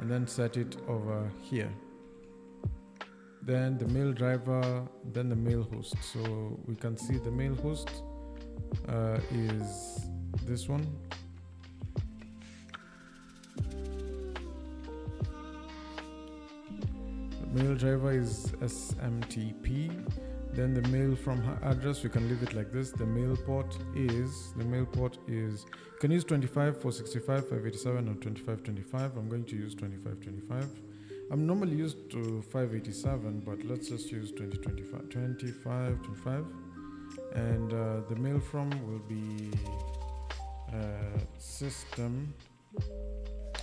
and then set it over here. Then the mail driver, then the mail host. So we can see the mail host is this one. mail driver is SMTP. Then the mail from address, we can leave it like this. The mail port is, you can use 25, 465, 587 or 2525. I'm going to use 2525. I'm normally used to 587, but let's just use 2525. And the mail from will be system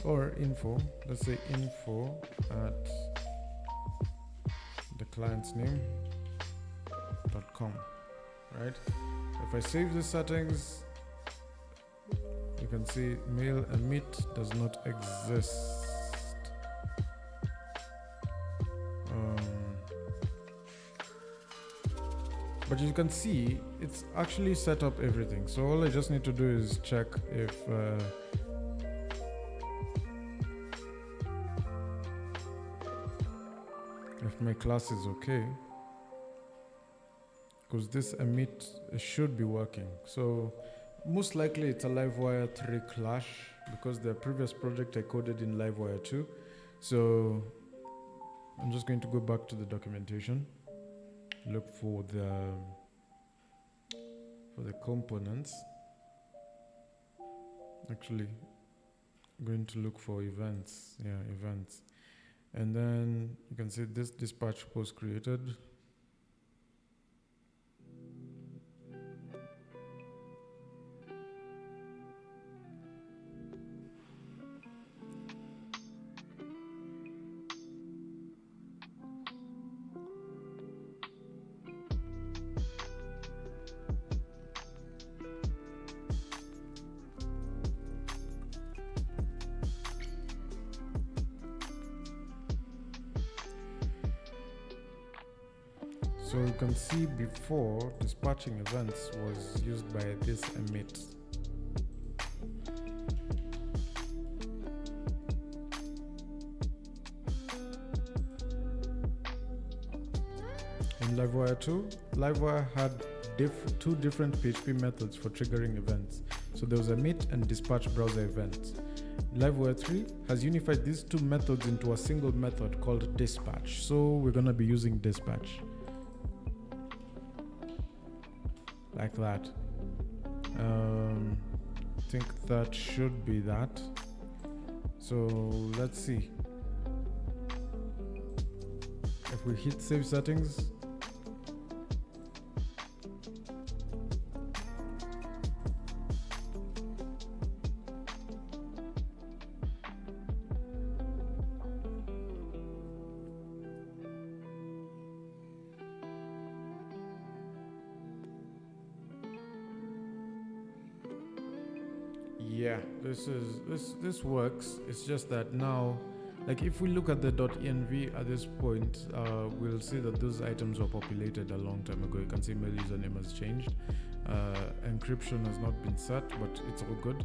or info. Let's say info at the client's name.com, right? If I save the settings, you can see mail emit does not exist. But you can see it's actually set up everything. So all I just need to do is check if my class is okay, because this emit should be working. So most likely it's a Livewire 3 clash, because the previous project I coded in Livewire 2. So I'm just going to go back to the documentation, look for the components. Actually, I'm going to look for events. Yeah, events. And then you can see this dispatch post created. So you can see before dispatching events was used by this emit. In Livewire 2, Livewire had two different PHP methods for triggering events. So there was emit and dispatch browser events. Livewire 3 has unified these two methods into a single method called dispatch. So we're going to be using dispatch. Like that. I think that should be that. So let's see. If we hit save settings, yeah, this works. It's just that now, like if we look at the .env at this point, we'll see that those items were populated a long time ago. You can see mail username has changed. Encryption has not been set, but it's all good.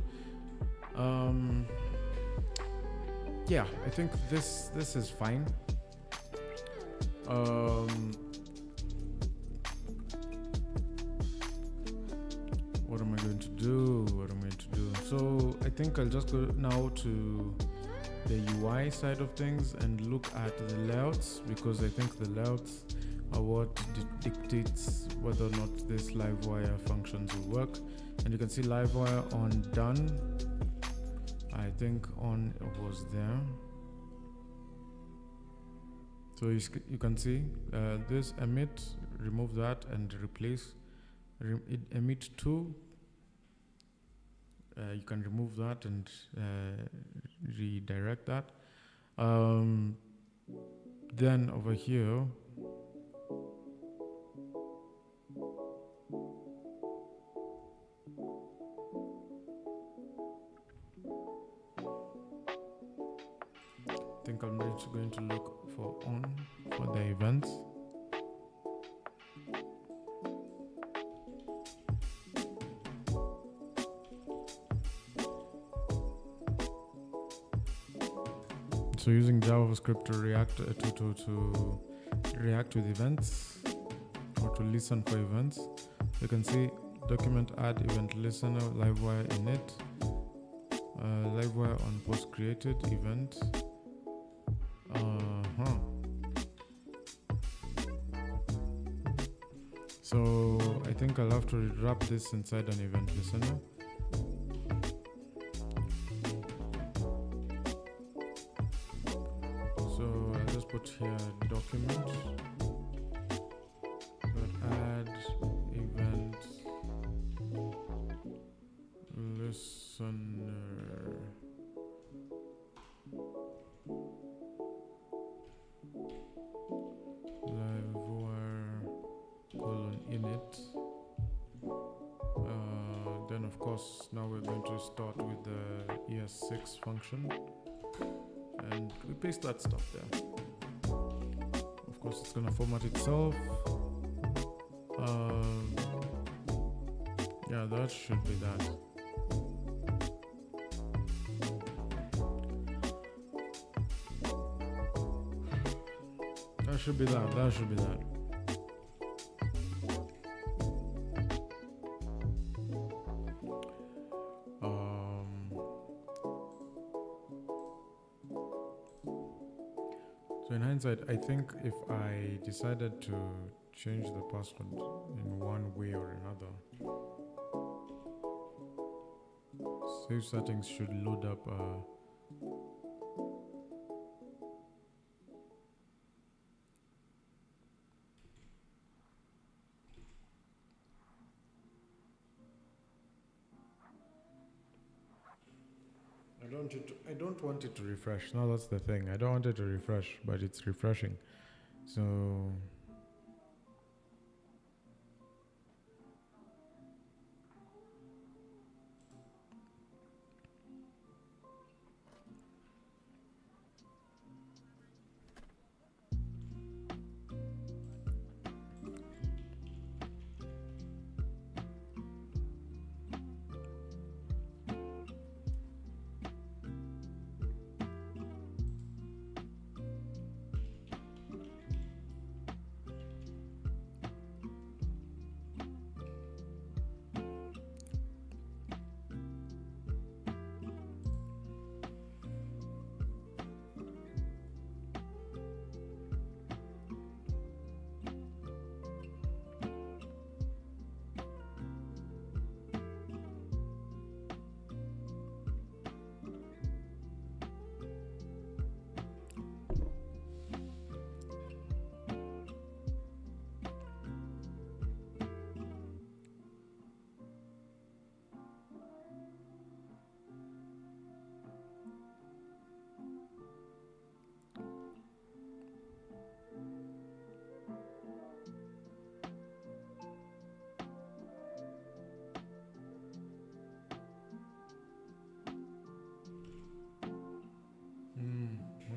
Yeah, I think this is fine. What am I going to do? So I think I'll just go now to the UI side of things and look at the layouts, because I think the layouts are what dictates whether or not this Livewire functions will work. And you can see Livewire on done. I think on was there. So you can see this emit, remove that and replace emit 2. You can remove that and redirect that. Then over here, I think I'm just going to look for on for the events. So using JavaScript to react to react with events, or to listen for events, you can see document add event listener, Livewire init, Livewire on post created event. So I think I'll have to wrap this inside an event listener. So I'll just put here document add event listener. Init. Then of course now we're going to start with the ES6 function and we paste that stuff there. Of course it's going to format itself. Yeah, that should be that. That should be that. So in hindsight, I think if I decided to change the password in one way or another, save settings should load up I don't want it to refresh. No, that's the thing. I don't want it to refresh, but it's refreshing. So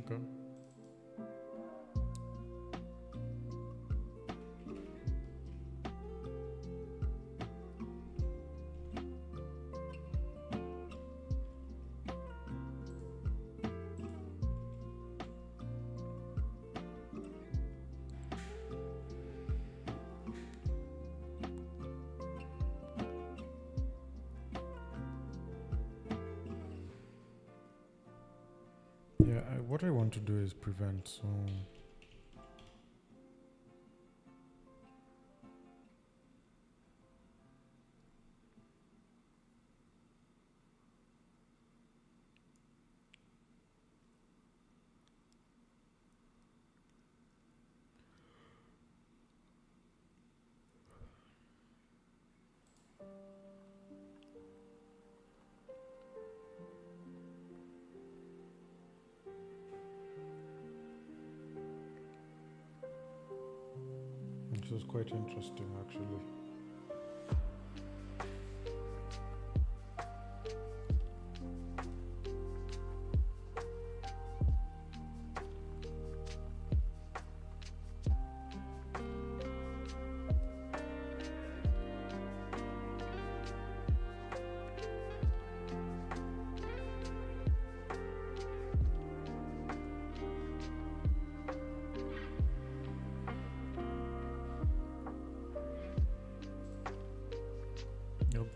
okay. Yeah, what I want to do is prevent, so this was quite interesting actually.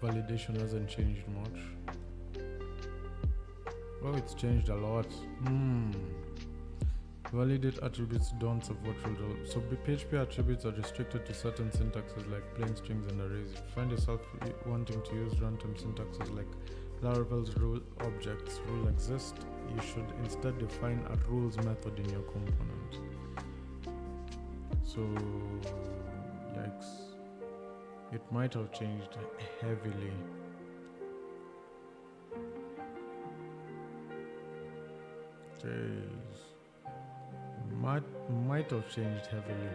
Validation hasn't changed much. Oh, it's changed a lot. Validate attributes don't support rule. So PHP attributes are restricted to certain syntaxes like plain strings and arrays. If you find yourself wanting to use runtime syntaxes like Laravel's rule objects will exist, you should instead define a rules method in your component. So, yikes. It might have changed heavily. Jeez. Might have changed heavily.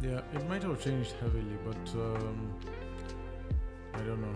Yeah, it might have changed heavily, but I don't know.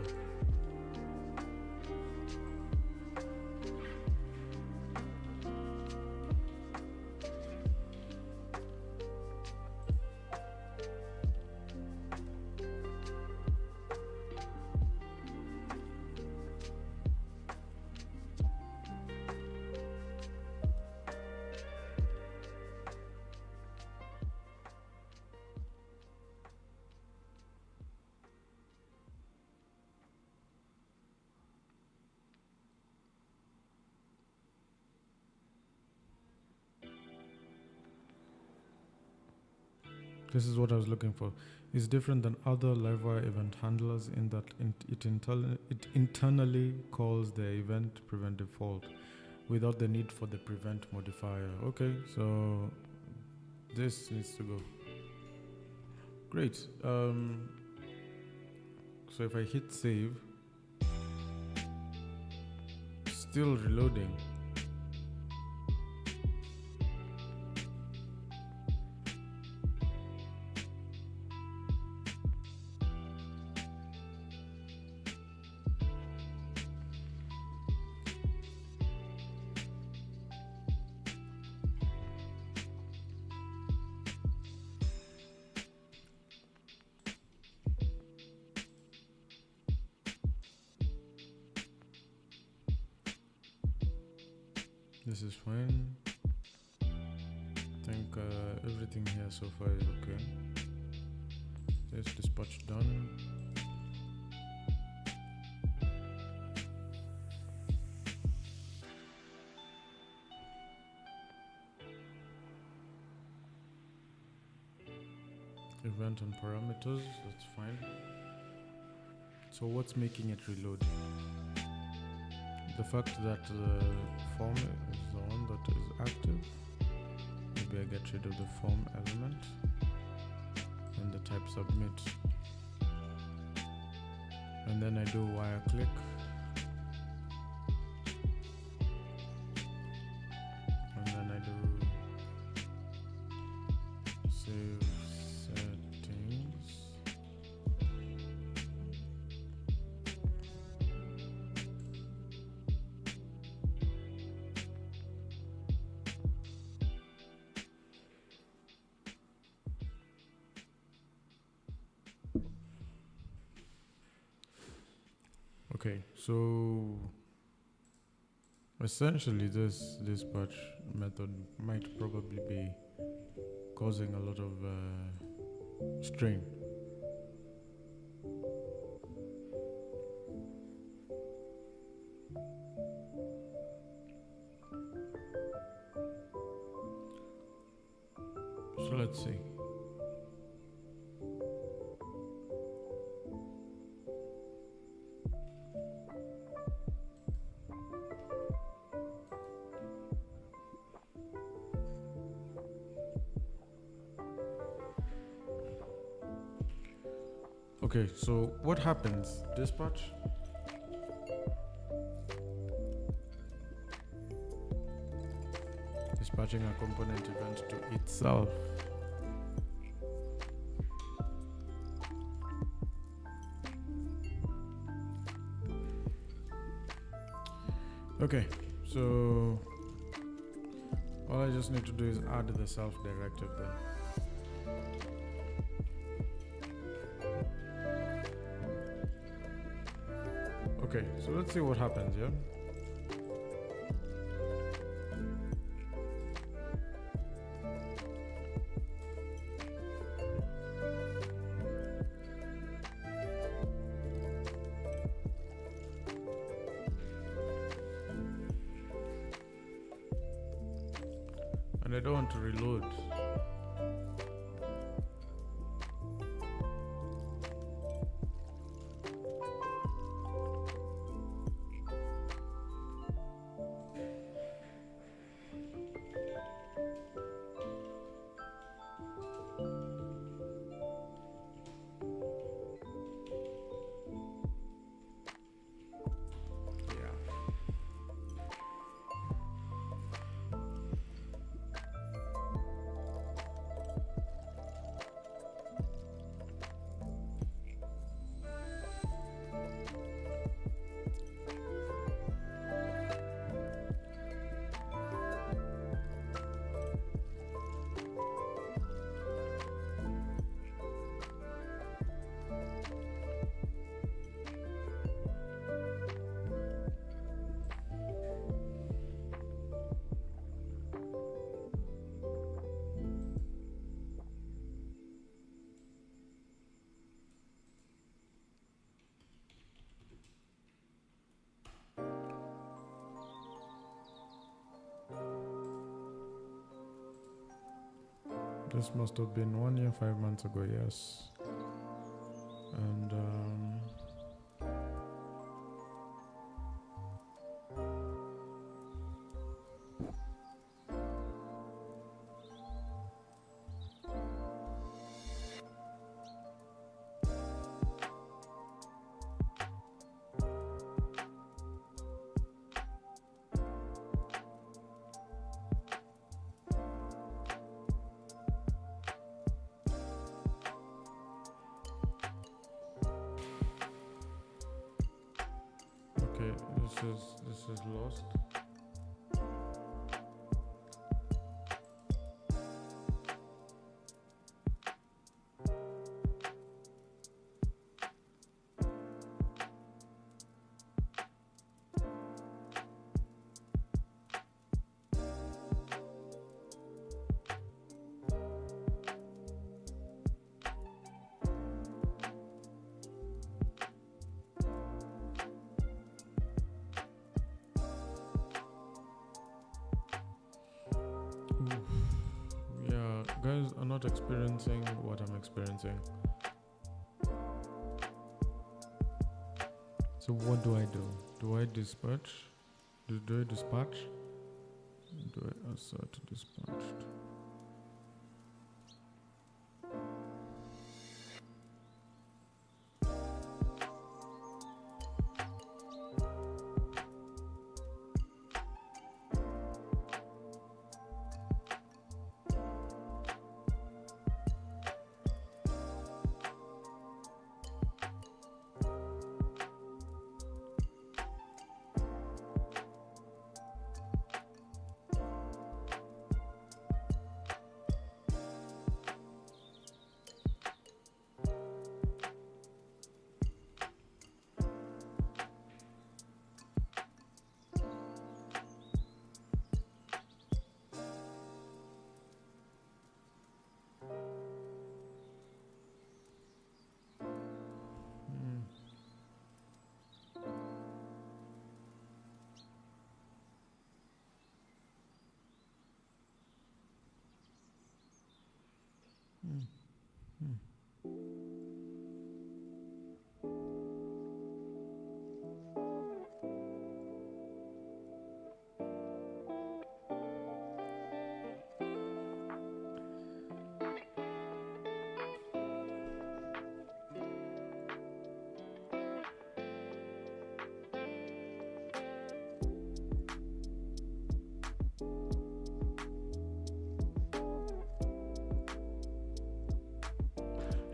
This is what I was looking for. It's different than other Livewire event handlers in that it internally calls the event prevent default without the need for the prevent modifier. Okay, so this needs to go. Great. So if I hit save, still reloading. This is fine. I think everything here so far is okay. There's dispatch done. Event and parameters, that's fine. So what's making it reload? The fact that the form is the one that is active. Maybe I get rid of the form element and the type submit. And then I do wire click. And then I do save settings. Okay, so essentially this dispatch method might probably be causing a lot of strain. So let's see. Okay, so what happens? Dispatch. Dispatching a component event to itself. Okay, so All I just need to do is add the self-directive then. Okay, so let's see what happens, yeah? And I don't want to reload. This must have been 1 year, 5 months ago, yes. And this is lost. Yeah, guys are not experiencing what I'm experiencing. So what do I do? Do I dispatch? Do I dispatch? Do I assert dispatched?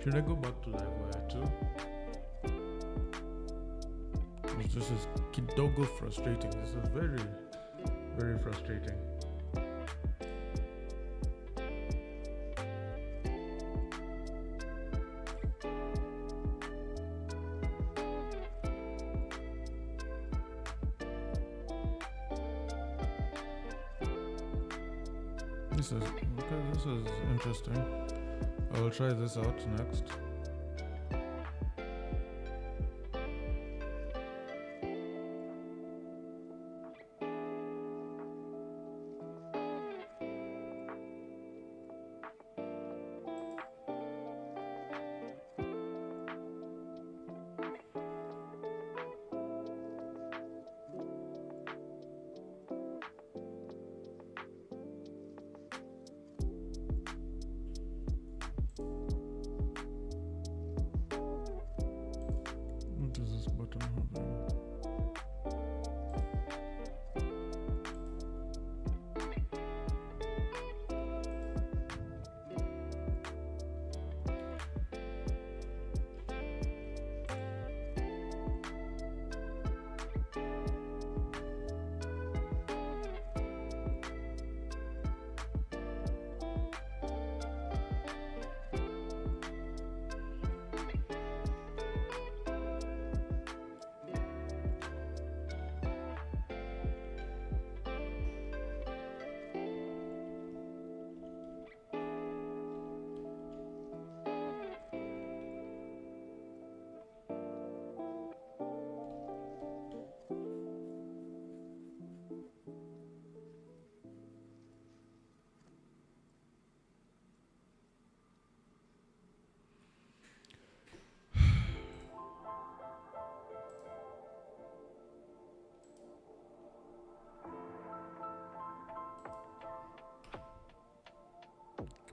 Should I go back to Livewire too? This is kidogo frustrating. This is very, very frustrating. This is okay. This is interesting. I will try this out next. What is this button having?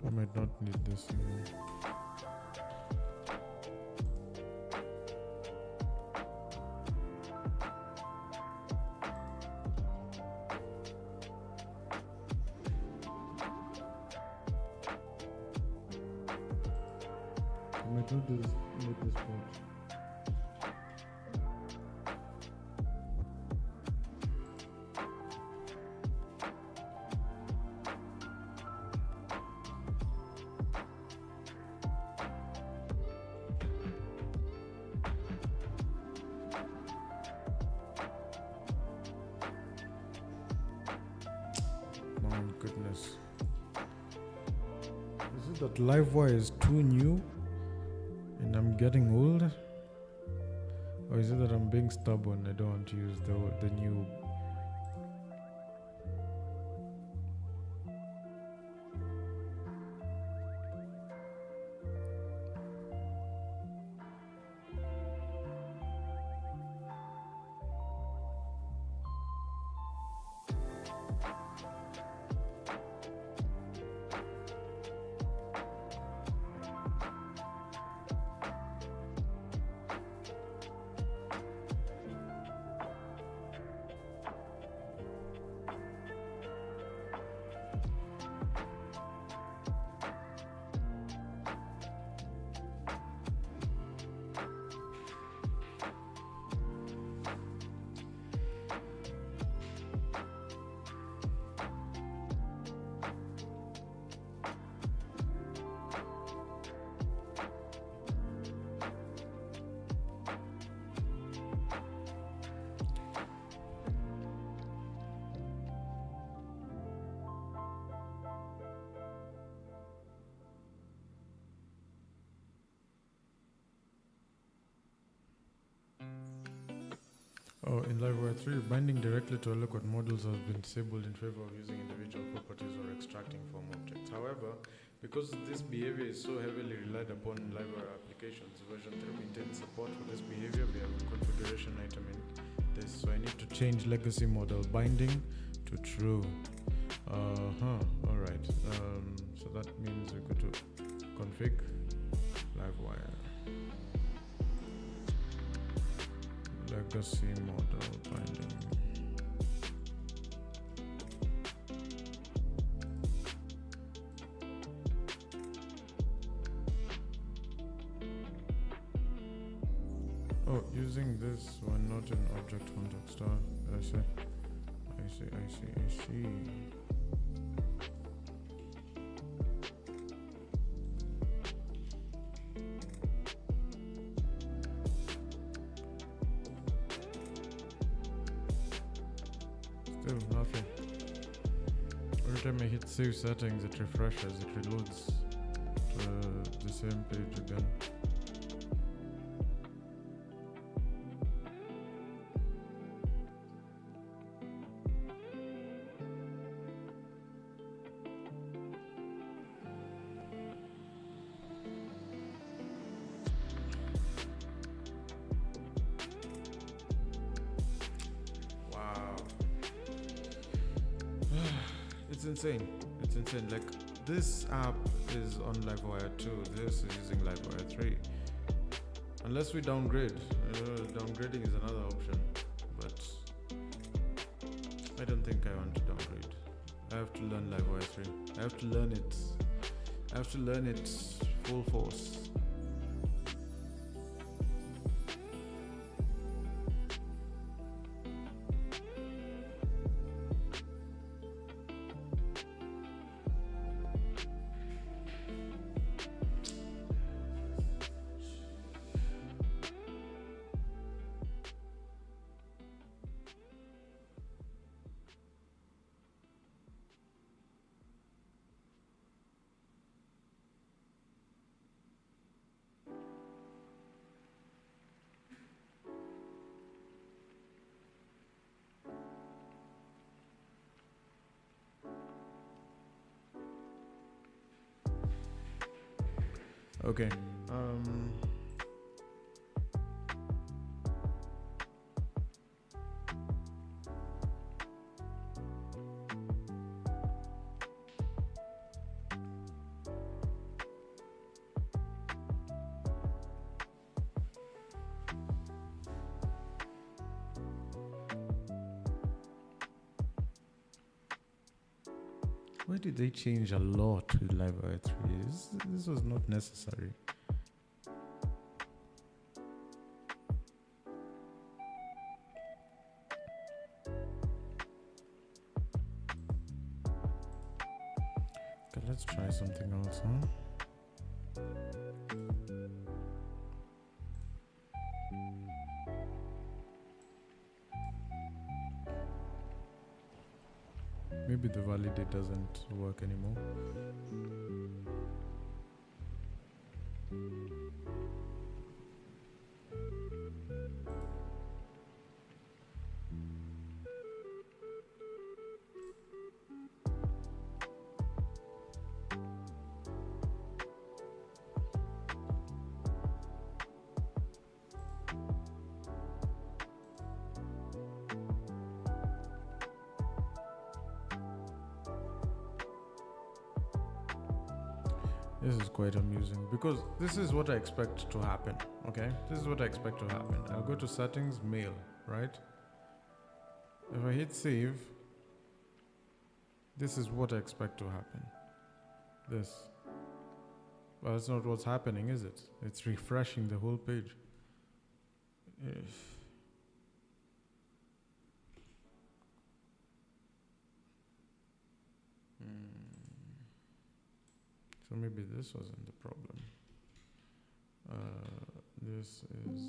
I might not need this anymore. I might not need this part. My goodness. Is it that Livewire is too new and I'm getting old? Or is it that I'm being stubborn? I don't want to use the new. Oh, in Livewire 3, binding directly to eloquent models has been disabled in favor of using individual properties or extracting from objects. However, because this behavior is so heavily relied upon in Livewire applications, version 3 maintains support for this behavior. We have a configuration item in this, so I need to change legacy model binding to true. Alright. So that means we go to config Livewire. Legacy model binding. Oh, using this one, not in object context. I see. Still nothing. time I hit save settings, it refreshes, it reloads to the same page again. It's insane. It's insane. Like, this app is on Livewire 2. This is using Livewire 3. Unless we downgrade. Downgrading is another option. But I don't think I want to downgrade. I have to learn Livewire 3. I have to learn it. I have to learn it full force. Okay. Why did they change a lot with Livewire 3? This was not necessary. Okay, let's try something else, huh? Maybe the validate doesn't work anymore. This is quite amusing because this is what I expect to happen. Okay, this is what I expect to happen. I'll go to settings, mail, right? If I hit save, this is what I expect to happen. This. Well, that's not what's happening, is it? It's refreshing the whole page. So maybe this wasn't the problem. This is...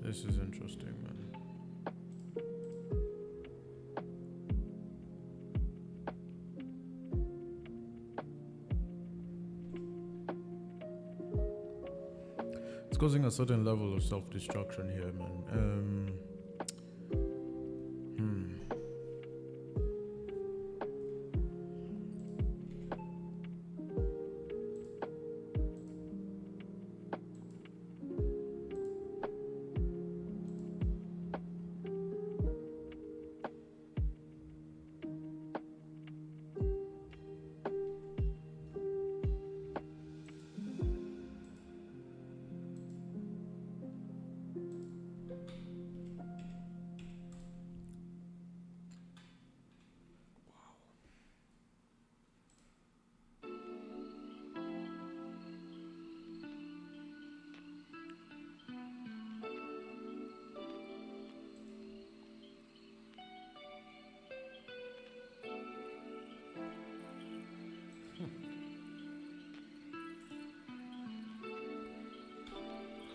This is interesting, man. It's causing a certain level of self-destruction here, man.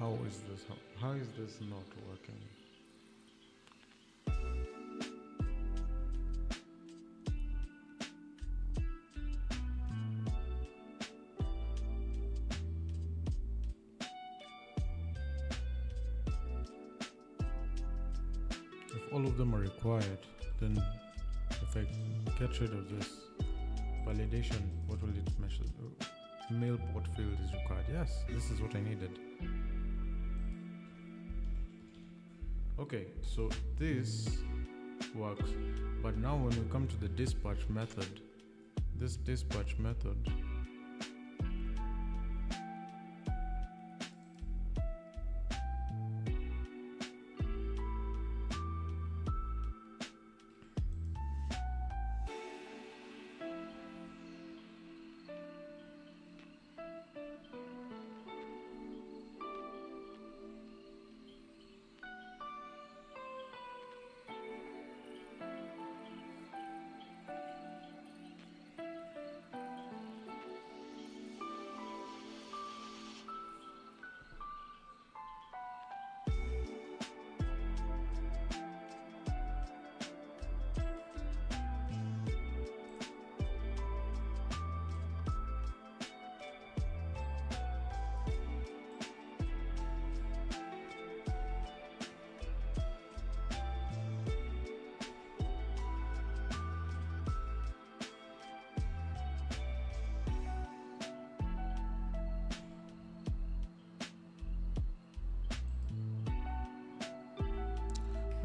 How is this? How is this not working? If all of them are required, then if I get rid of this validation, what will it measure? Mail port field is required. Yes, this is what I needed. Okay, so this works, but now when we come to the dispatch method, this dispatch method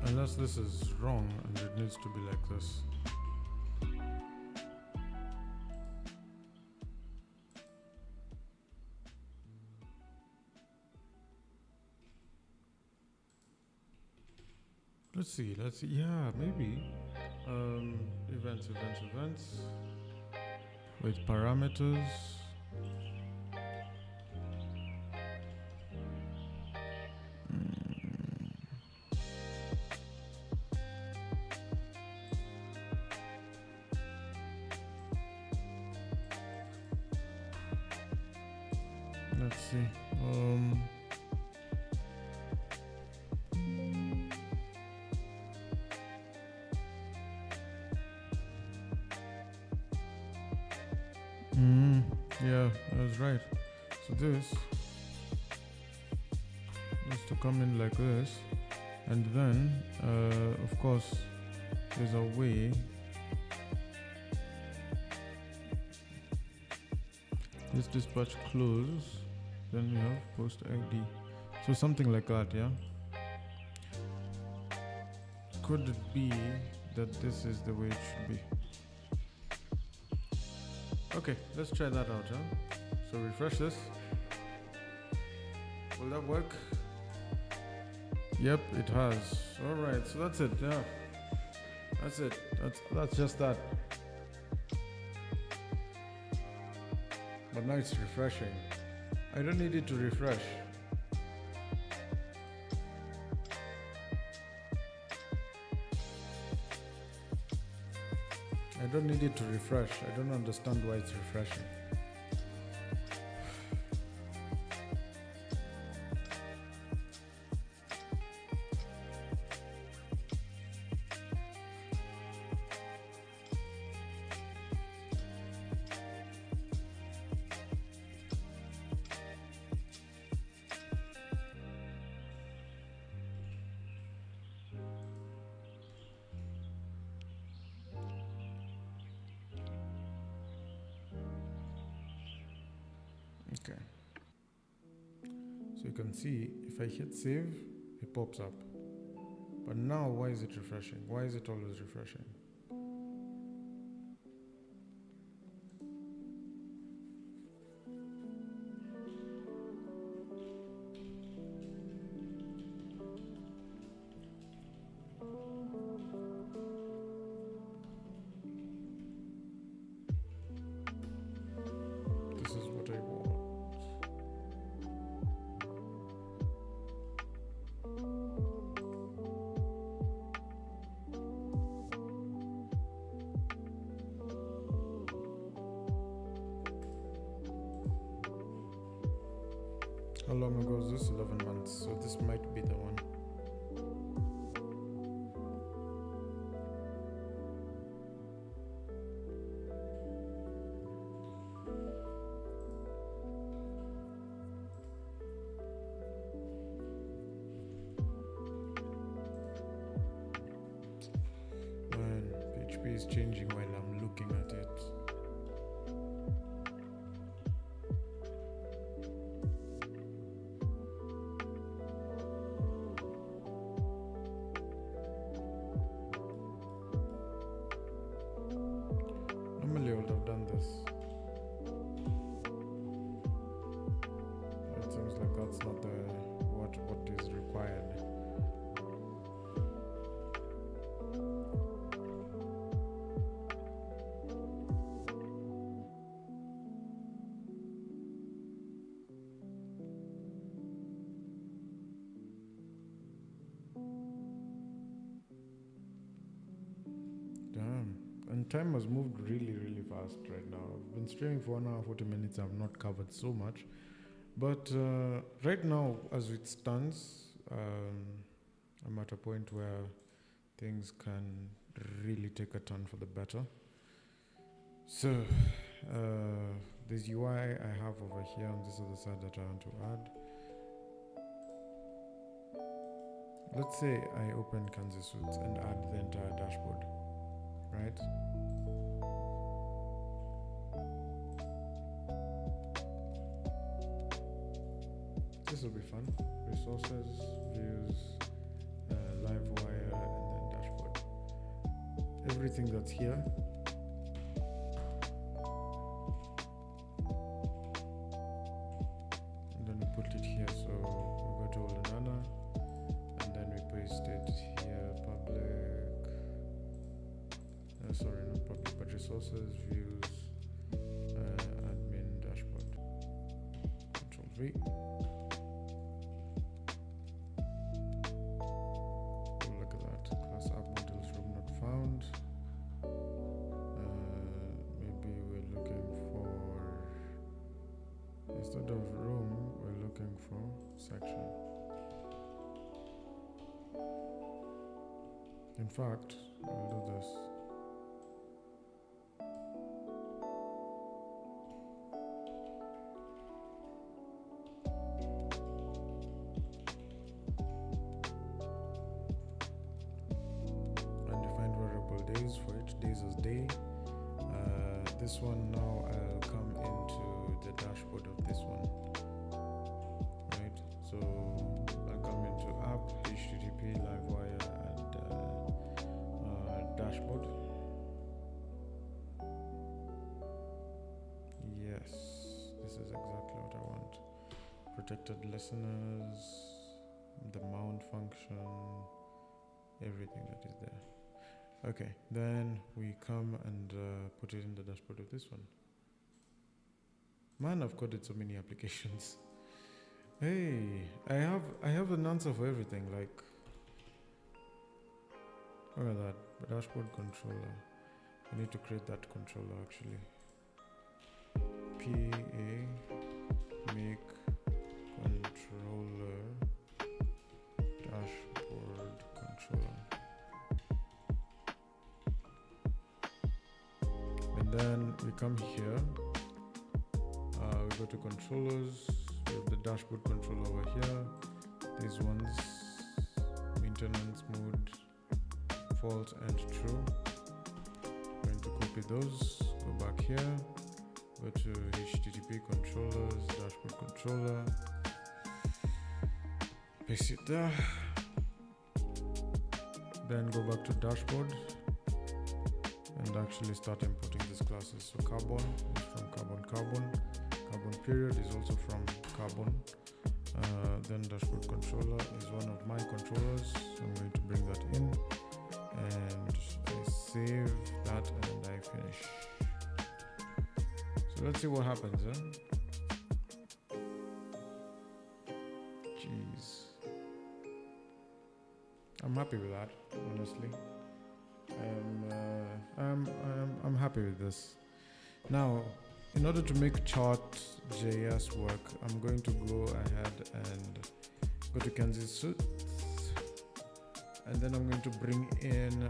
unless this is wrong and it needs to be like this. Let's see. Yeah, maybe. Events. With parameters. Let's see. Yeah, I was right. So this is to come in like this, and then of course there's a way. This dispatch close, then we have post ID. So something like that, yeah? Could it be that this is the way it should be? Okay, let's try that out, huh? So refresh this. Will that work? Yep, it has. Alright, so that's it, yeah. That's it. That's just that. But now it's refreshing. I don't need it to refresh. I don't need it to refresh. I don't understand why it's refreshing. Okay. So you can see if I hit save, it pops up. But now why is it refreshing? Why is it always refreshing? This is what I want. How long ago is this? 11 months. So this might be the one. Man, PHP is changing while I'm looking at it. Normally I would have done this. It seems like that's not what is required. Damn. And time has moved really, really fast right now. I've been streaming for 1 hour, 40 minutes. I've not covered so much. But right now, as it stands, I'm at a point where things can really take a turn for the better. So, this UI I have over here on this other side that I want to add. Let's say I open Kansas Suits and add the entire dashboard, right? This will be fun. Resources, views, live wire, and then dashboard. Everything that's here. And then we put it here. So we go to Olenana, and then we paste it here. Public. Sorry, not public, but resources, views, admin, dashboard. Control V. Instead of room, we're looking for section. In fact, we'll do this. And define variable days for each days as day. This one now I'll come into the dashboard of this one, right? So I'll come into app, HTTP, livewire, and dashboard. Yes, this is exactly what I want. Protected listeners, the mount function, everything that is there. Okay, then we come and put it in the dashboard of this one. Man, I've coded so many applications. Hey, I have an answer for everything. Like, look at that, dashboard controller. We need to create that controller actually. PA make controller dashboard controller. And then we come here, we go to controllers, we have the dashboard controller over here, these ones, maintenance mode, false and true. I'm going to copy those, go back here, go to HTTP controllers, dashboard controller, paste it there, then go back to dashboard, and actually start importing these classes. So carbon is from carbon period is also from carbon. Then dashboard controller is one of my controllers. I'm going to bring that in, and I save that and I finish. So let's see what happens. Jeez, I'm happy with that, honestly. I'm happy with this. Now, in order to make chart.js work, I'm going to go ahead and go to Kansas Suit, and then I'm going to bring in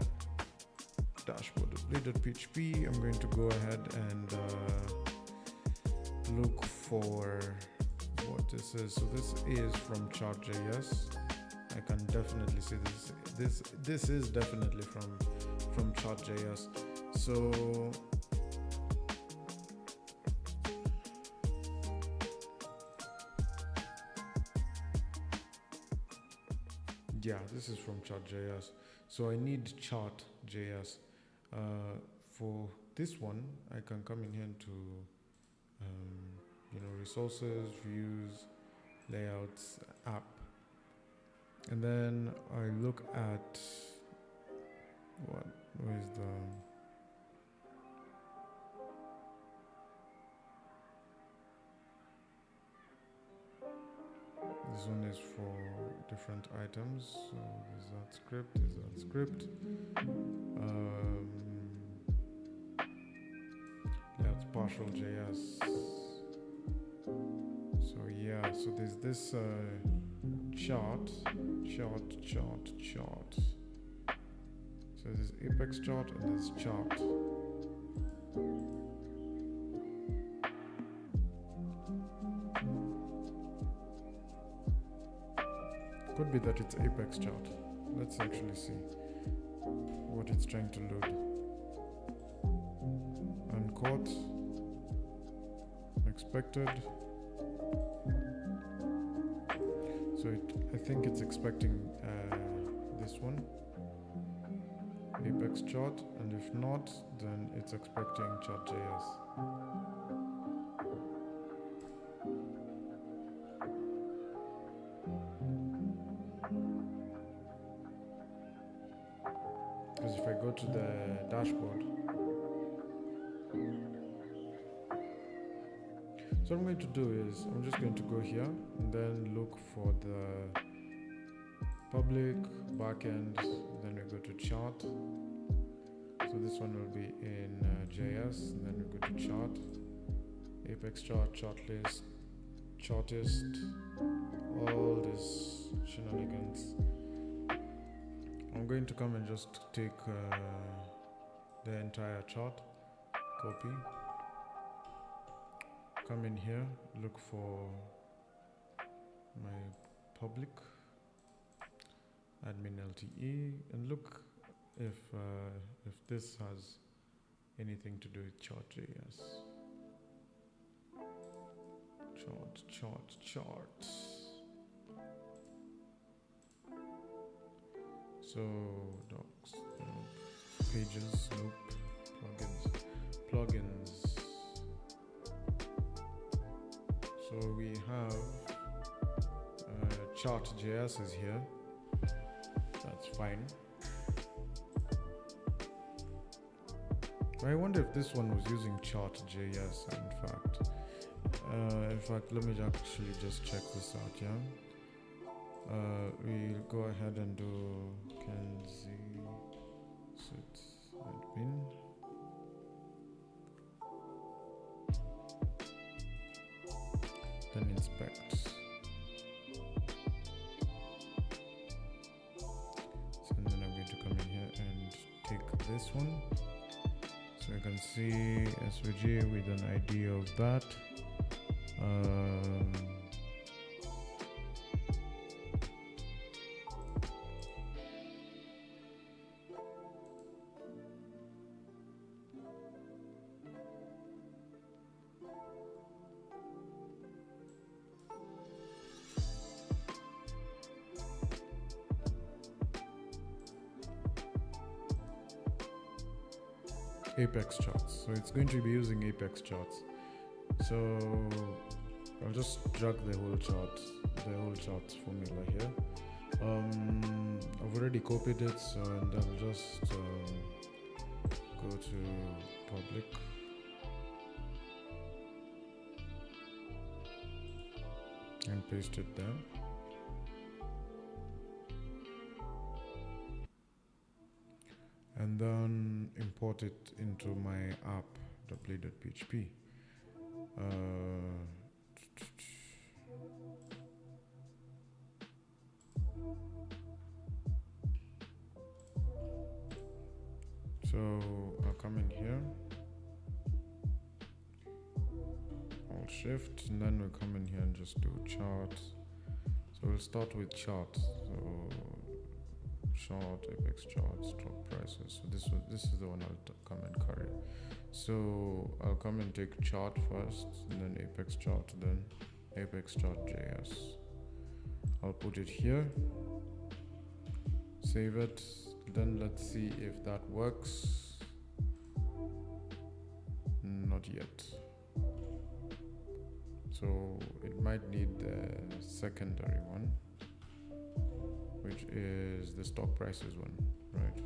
dashboard.play.php. I'm going to go ahead and look for what this is. So this is from chart.js. I can definitely see this is definitely from chart.js. So yeah, this is from chart.js. So I need chart.js. For this one, I can come in here to resources, views, layouts, app, and then I look at where's this one is for different items. So is that script, that's partial JS. So yeah, so there's this chart. So there's Apex chart and there's chart. Could be that it's Apex chart. Let's actually see what it's trying to load. Uncaught, expected. So I think it's expecting this one, Apex chart, and if not, then it's expecting chart.js. Because if I go to the dashboard, so what I'm going to do is I'm just going to go here and then look for the public backend, then we go to chart. So this one will be in JS, and then we go to chart, Apex chart, chart list, chartist, all this shenanigans. I'm going to come and just take the entire chart, copy, come in here, look for my public, admin LTE, and look if this has anything to do with chart.js. Chart. So docs, pages, nope, plugins. So we have chart.js is here. That's fine. I wonder if this one was using chart.js. In fact, let me actually just check this out. Yeah. We'll go ahead and do Kenzie sit admin. Then inspect. So then I'm going to come in here and take this one. So you can see SVG with an ID of that. Apex charts. So it's going to be using Apex charts. So I'll just drag the whole charts formula here. I've already copied it, so and I'll just go to public. And paste it there. And then import it into my app.play.php. So I'll come in here, Alt Shift, and then we'll come in here and just do chart. So we'll start with chart. So chart, apex chart, stock prices. So this is the one I'll come and carry. So I'll come and take chart first, and then apex chart, then apex chart JS. I'll put it here, save it, then let's see if that works. Not yet. So it might need the secondary one, which is the stock prices one, right?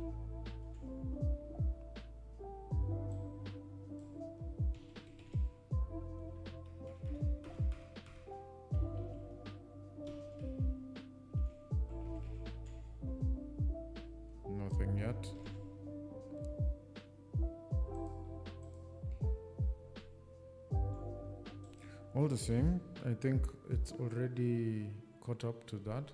Nothing yet. All the same, I think it's already caught up to that.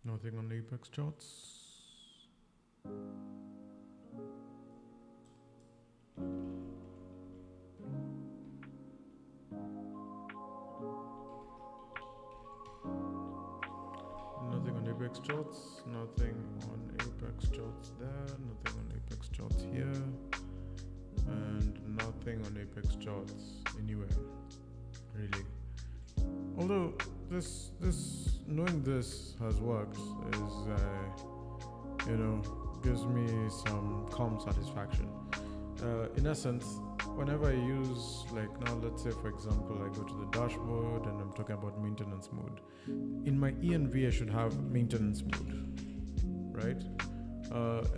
Nothing on the apex charts. Nothing on apex charts, nothing on apex charts there, nothing on apex charts here, and nothing on apex charts anywhere, really. Although this knowing this has worked is gives me some calm satisfaction. In essence, whenever I use, like now let's say for example I go to the dashboard and I'm talking about maintenance mode. In my ENV I should have maintenance mode, right?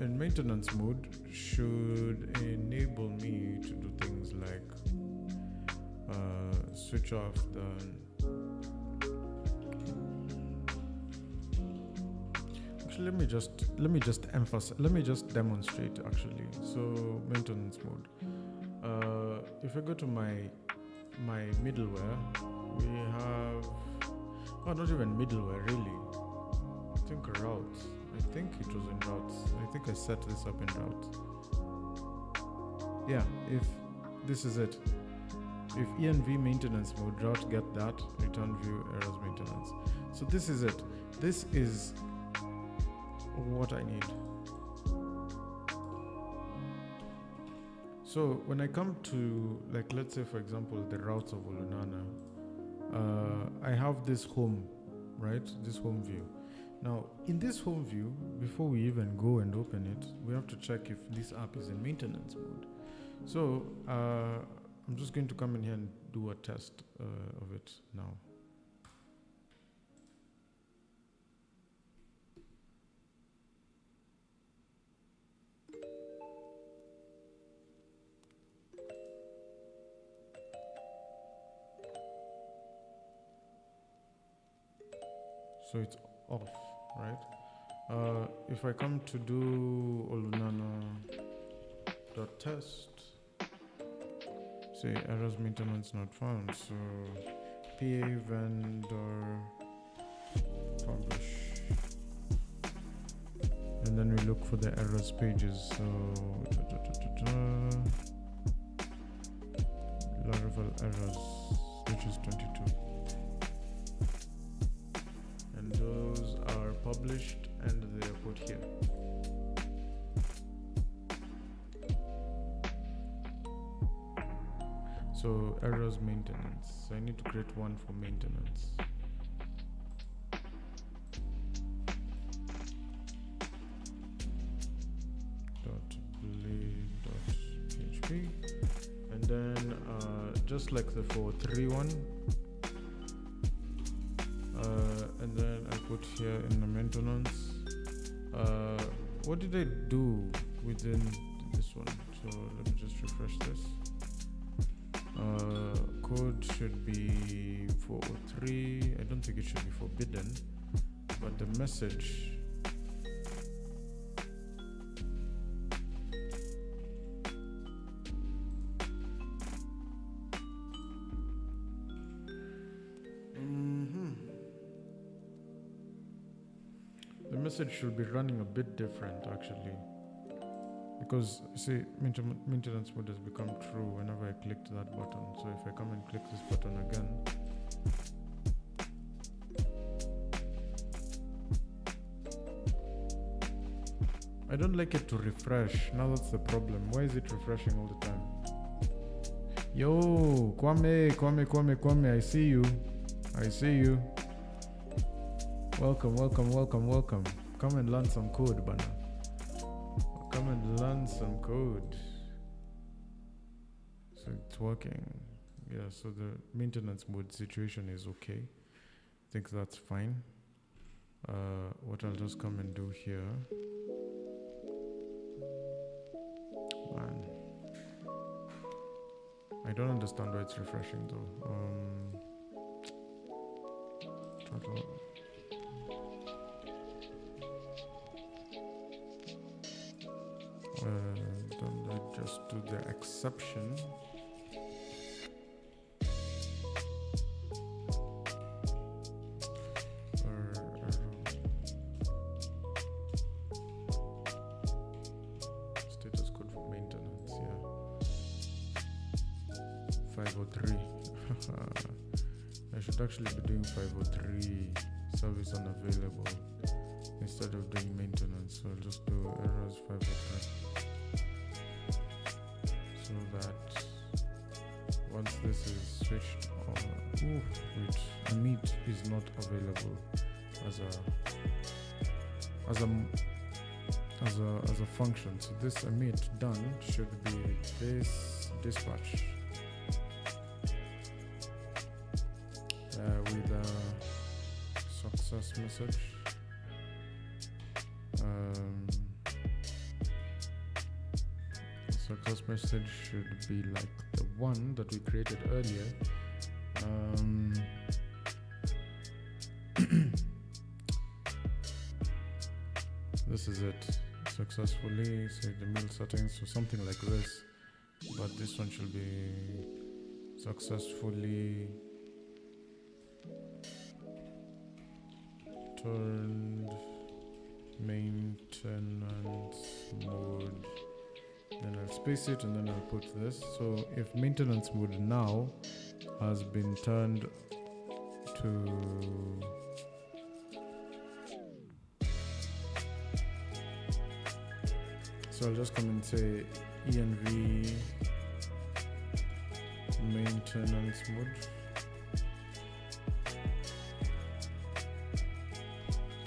And maintenance mode should enable me to do things like switch off the let me just demonstrate actually. So maintenance mode. If I go to my middleware, we have not even middleware really. I think routes. I think it was in routes. I think I set this up in routes. Yeah, if this is it. If env maintenance mode route get that, return view errors maintenance. So this is it. This is what I need. So when I come to, like, let's say for example the routes of Olunana, I have this home, right? This home view. Now in this home view, before we even go and open it, we have to check if this app is in maintenance mode. So I'm just going to come in here and do a test of it now. So it's off, right? If I come to do olunana.test, say errors maintenance not found. So PA vendor publish, and then we look for the errors pages. So Laravel errors, which is 22, and those are published and they are put here. So errors maintenance. So I need to create one for maintenance. .play.php, and then just like the for 3.1, and then I put here in the maintenance. What did I do within this one? So let me just refresh this. Code should be 403. I don't think it should be forbidden, but the message should be running a bit different actually, because see, maintenance mode has become true whenever I clicked that button. So if I come and click this button again, I don't like it to refresh. Now that's the problem. Why is it refreshing all the time? Yo, Kwame, I see you. Welcome. Come and learn some code, bana. Come and learn some code. So it's working. Yeah, so the maintenance mode situation is okay. I think that's fine. What I'll just come and do here. Man. I don't understand why it's refreshing though. Total. Don't I just do the exception? Status code for maintenance, yeah. 503. I should actually be doing 503 service unavailable instead of doing maintenance. So I'll just do errors 503. So that once this is switched on, emit is not available as a function. So this emit done should be this dispatch with a success message. Success message should be like the one that we created earlier. This is it. Successfully save the mail settings, so something like this, but this one should be successfully turned maintenance mode. Then I'll space it and then I'll put this. So if maintenance mode now has been turned to so I'll just come and say env maintenance mode.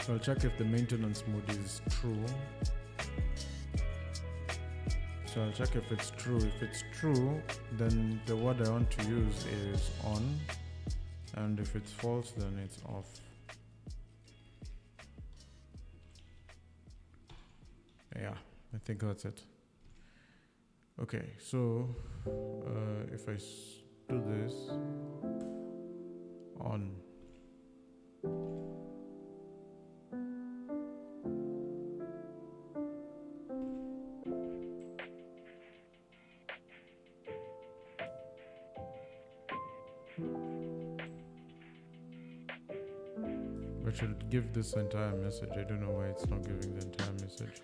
So I'll check if the maintenance mode is true. So I'll check if it's true. If it's true, then the word I want to use is on, and if it's false, then it's off. Yeah, I think that's it. Okay, so if I do this on, It should give this entire message. I don't know why it's not giving the entire message.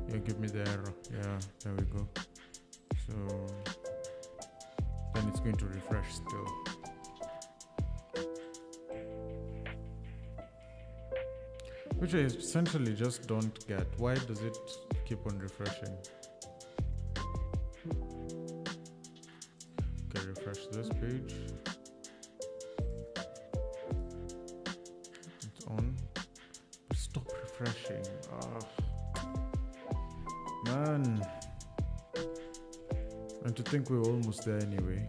Yeah, give me the error. Yeah, there we go. So then it's going to refresh still. Which I essentially just don't get. Why does it keep on refreshing? Okay, refresh this page. It's on. But stop refreshing. Man. And to think we're almost there anyway.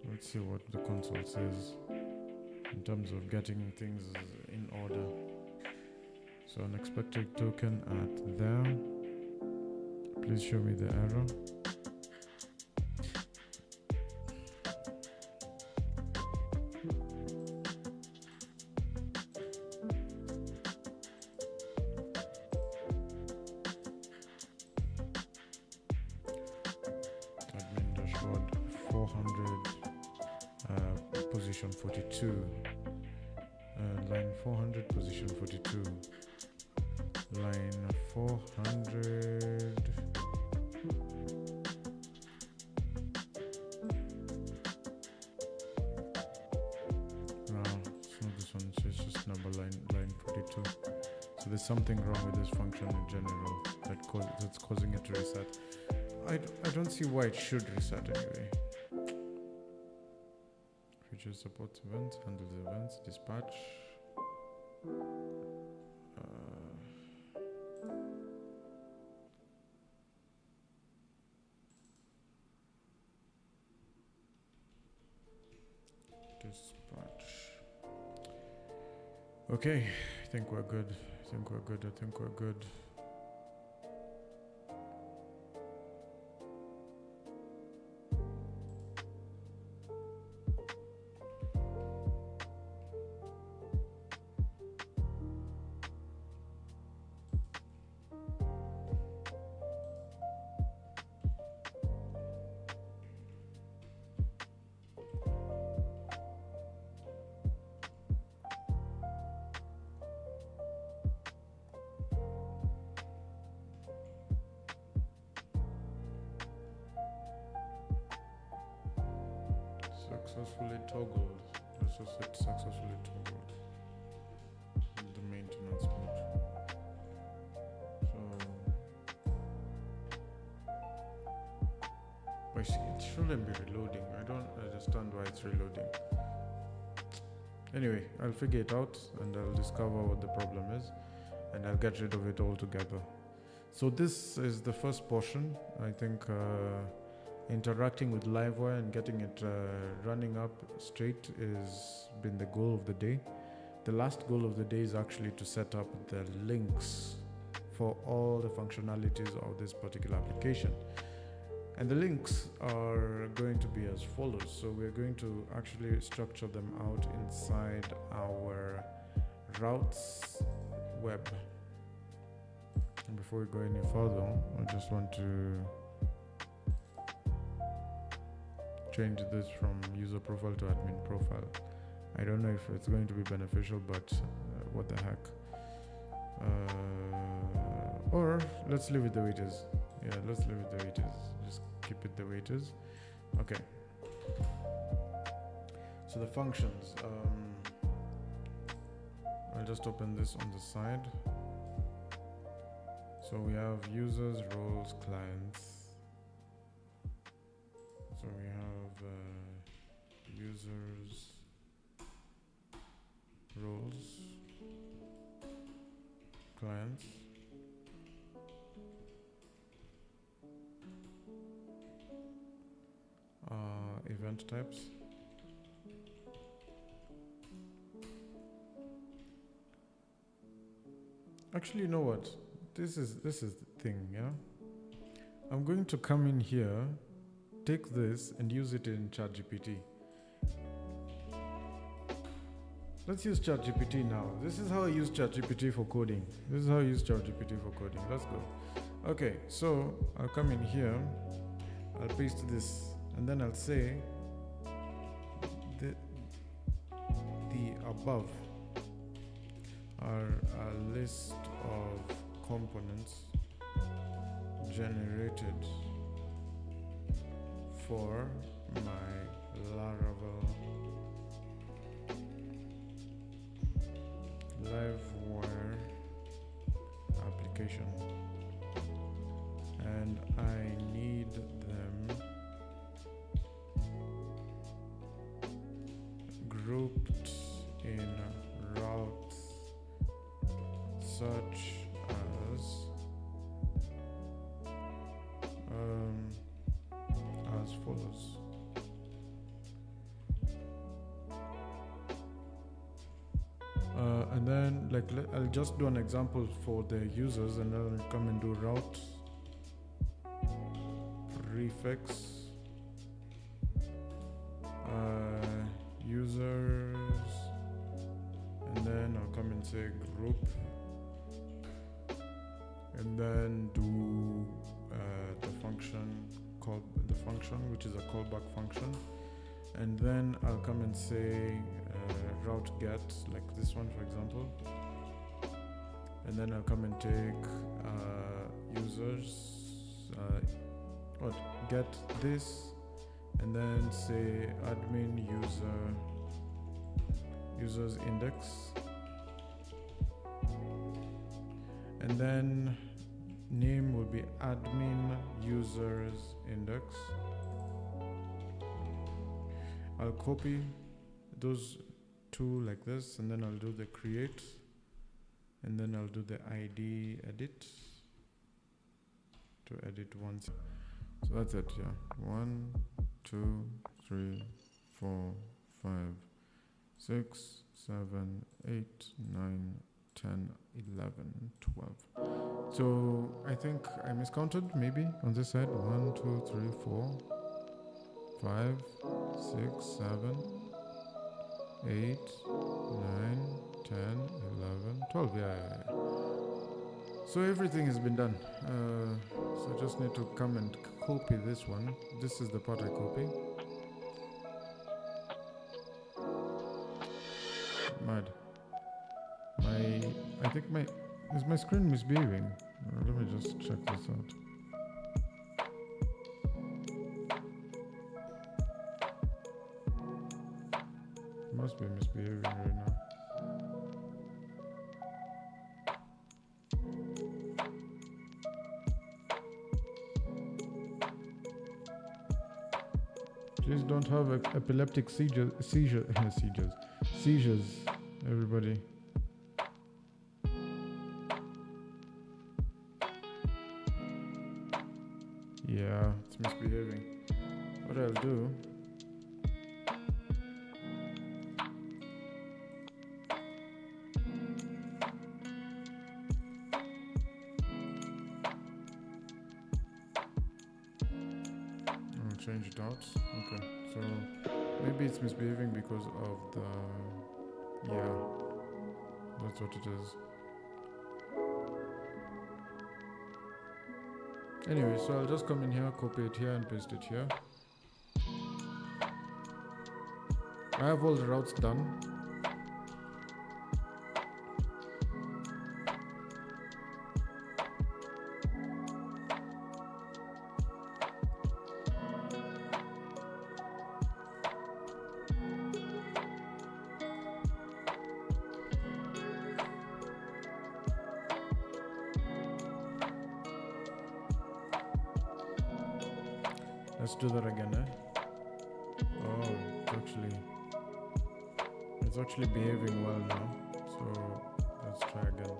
Let's see what the console says in terms of getting things in order. So unexpected token at there. Please show me the error. Admin dashboard 400, position 42. Line 400, position 42. Line 400. No, it's not this one. So it's just number line 42. So there's something wrong with this function in general that's causing it to reset. I don't see why it should reset anyway. Feature supports events, handles events, dispatch. Dispatch. Okay, I think we're good. I think we're good. Successfully toggled. Let's just hit successfully toggled. The maintenance mode. So, but it shouldn't be reloading. I don't understand why it's reloading. Anyway, I'll figure it out and I'll discover what the problem is, and I'll get rid of it altogether. So this is the first portion. I think. Interacting with Livewire and getting it running up straight has been the goal of the day. The last goal of the day is actually to set up the links for all the functionalities of this particular application. And the links are going to be as follows. So we're going to actually structure them out inside our routes web. And before we go any further, I just want to change this from user profile to admin profile. I don't know if it's going to be beneficial, but what the heck. Or let's leave it the way it is. Yeah, let's leave it the way it is. Just keep it the way it is. Okay. So the functions. I'll just open this on the side. So we have users, roles, clients. So we have users, roles, clients, event types, actually, you know what? This is the thing, yeah? I'm going to come in here, take this and use it in ChatGPT. Let's use ChatGPT now. This is how I use ChatGPT for coding. This is how I use ChatGPT for coding. Let's go. Okay, so I'll come in here, I'll paste this, and then I'll say the above are a list of components generated for my Laravel Livewire application, and I need them grouped in routes such as follows. And then I'll just do an example for the users, and then I'll come and do route prefix users, and then I'll come and say group, and then do the function which is a callback function, and then I'll come and say route get, like this one for example, and then I'll come and take users get this, and then say admin users index, and then name will be admin users index. I'll copy those two like this, and then I'll do the create, and then I'll do the ID edit to edit once. So that's it, yeah. 1, 2, 3, 4, 5, 6, 7, 8, 9, 10, 11, 12. So I think I miscounted maybe on this side. 1, 2, 3, 4, 5, 6, 7, 8, 9, 10, 11, 12. Yeah. So everything has been done. So I just need to come and copy this one. This is the part I copy. Mad. I think is my screen misbehaving? Let me just check this out. Must be misbehaving right now. Please don't have epileptic seizures, everybody. Yeah, it's misbehaving. What I'll do, I'll change it out. Okay, so maybe it's misbehaving because of the, yeah, that's what it is. Anyway, so I'll just come in here, copy it here, and paste it here. I have all the routes done. Let's do that again, eh? Oh, it's actually behaving well now. So let's try again.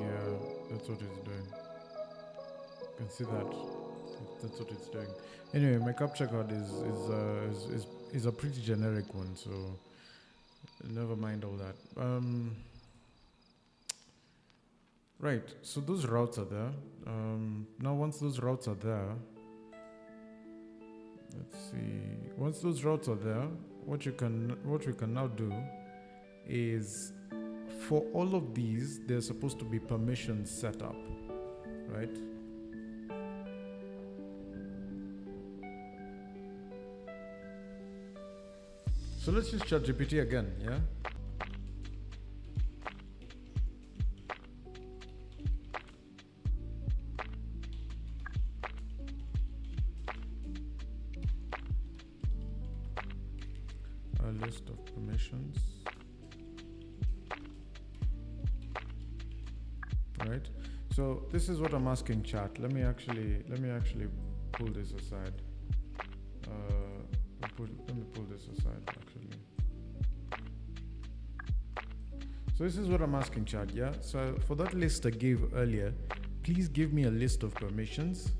Yeah, that's what it's doing. You can see that. That's what it's doing. Anyway, my capture card is a pretty generic one, so never mind all that. Right, so those routes are there. Now once those routes are there, let's see. Once those routes are there, what we can now do is, for all of these, there's supposed to be permissions set up, right? So let's use ChatGPT again, yeah? A list of permissions. Right? So this is what I'm asking chat. Let me actually pull this aside. Let me pull this aside actually. So this is what I'm asking chat, yeah? So for that list I gave earlier, please give me a list of permissions.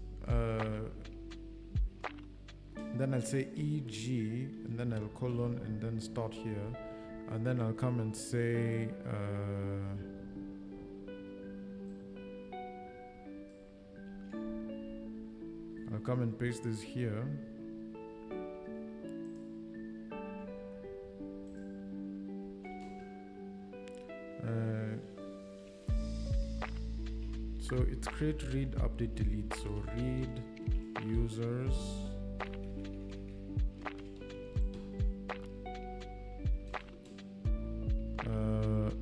Then I'll say EG, and then I'll colon, and then start here. And then I'll come and say, I'll come and paste this here. So it's create, read, update, delete. So read users.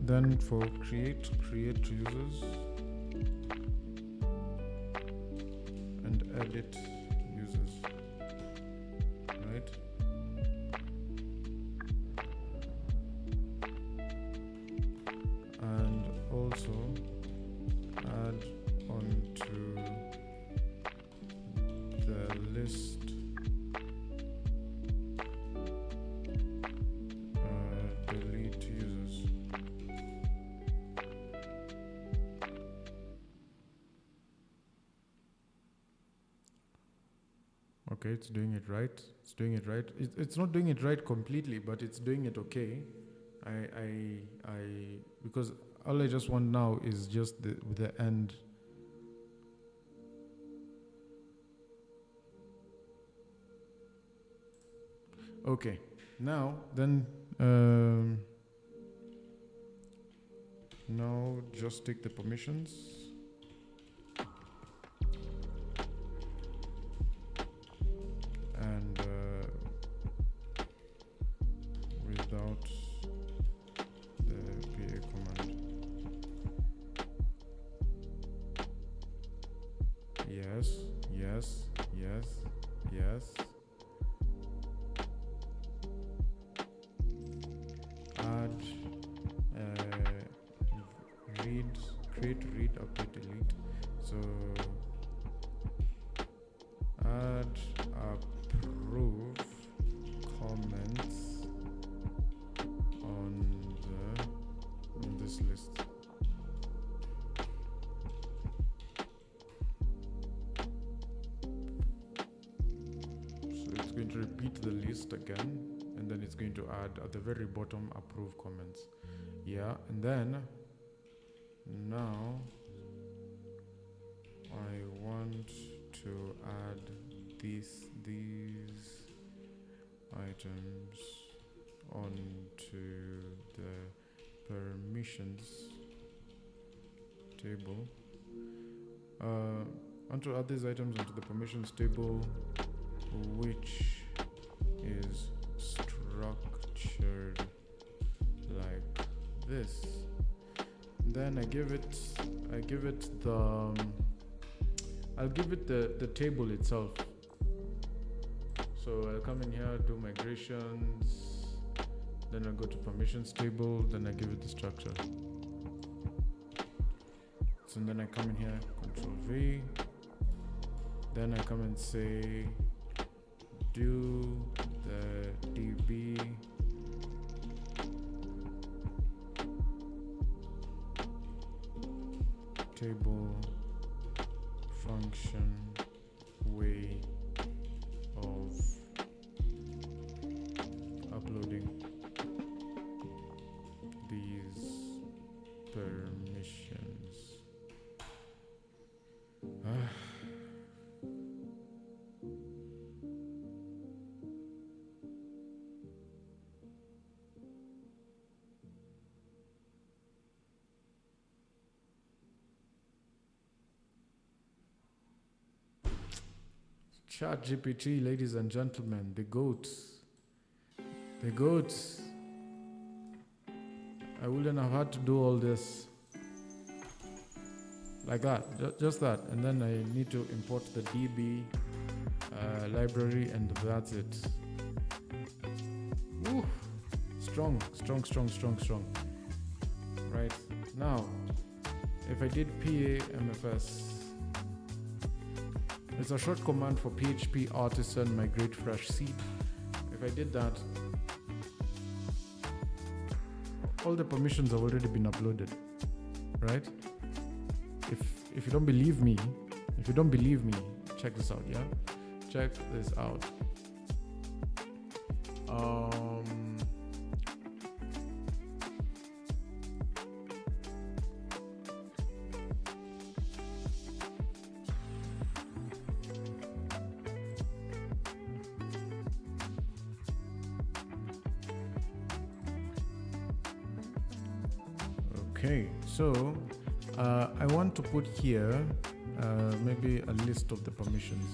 Then for create users and edit users, right? And also add onto the list delete users. Okay, it's doing it right. It's doing it right. It's not doing it right completely, but it's doing it okay. Because all I just want now is just the end. Okay, now then, now just take the permissions. And without the PA command. Yes, yes, yes, yes. Add, create, read, update, delete. So add, approve comments on this list. So it's going to repeat the list again, and then it's going to add at the very bottom approve comments. Yeah, and then now I want to add these items onto the permissions table. I want to add these items onto the permissions table, which is structured like this. Then I'll give it the table itself. So I'll come in here, do migrations, then I'll go to permissions table, then I give it the structure. So then I come in here, Control V, then I come and say do the DB table function way of uploading these permissions. ChatGPT, ladies and gentlemen, the goats. The goats. I wouldn't have had to do all this like that, just that. And then I need to import the DB library, and that's it. Woo. Strong. Right, now, if I did PAMFS, it's a short command for PHP artisan migrate fresh seed. If I did that, all the permissions have already been uploaded, right? If you don't believe me, check this out, yeah? Check this out. Okay, so I want to put here maybe a list of the permissions.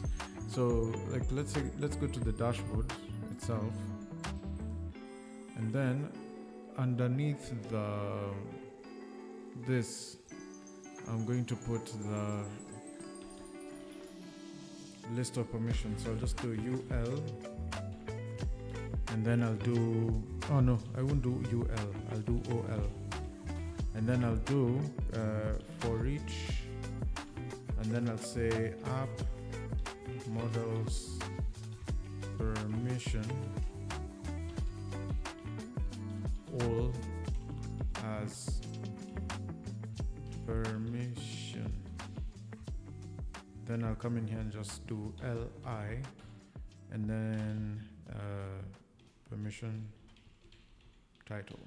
So like let's go to the dashboard itself, and then underneath this I'm going to put the list of permissions. So I'll just do UL, and then I'll do, oh no, I won't do UL, I'll do OL. And then I'll do for each, and then I'll say app models permission all as permission. Then I'll come in here and just do LI, and then permission title.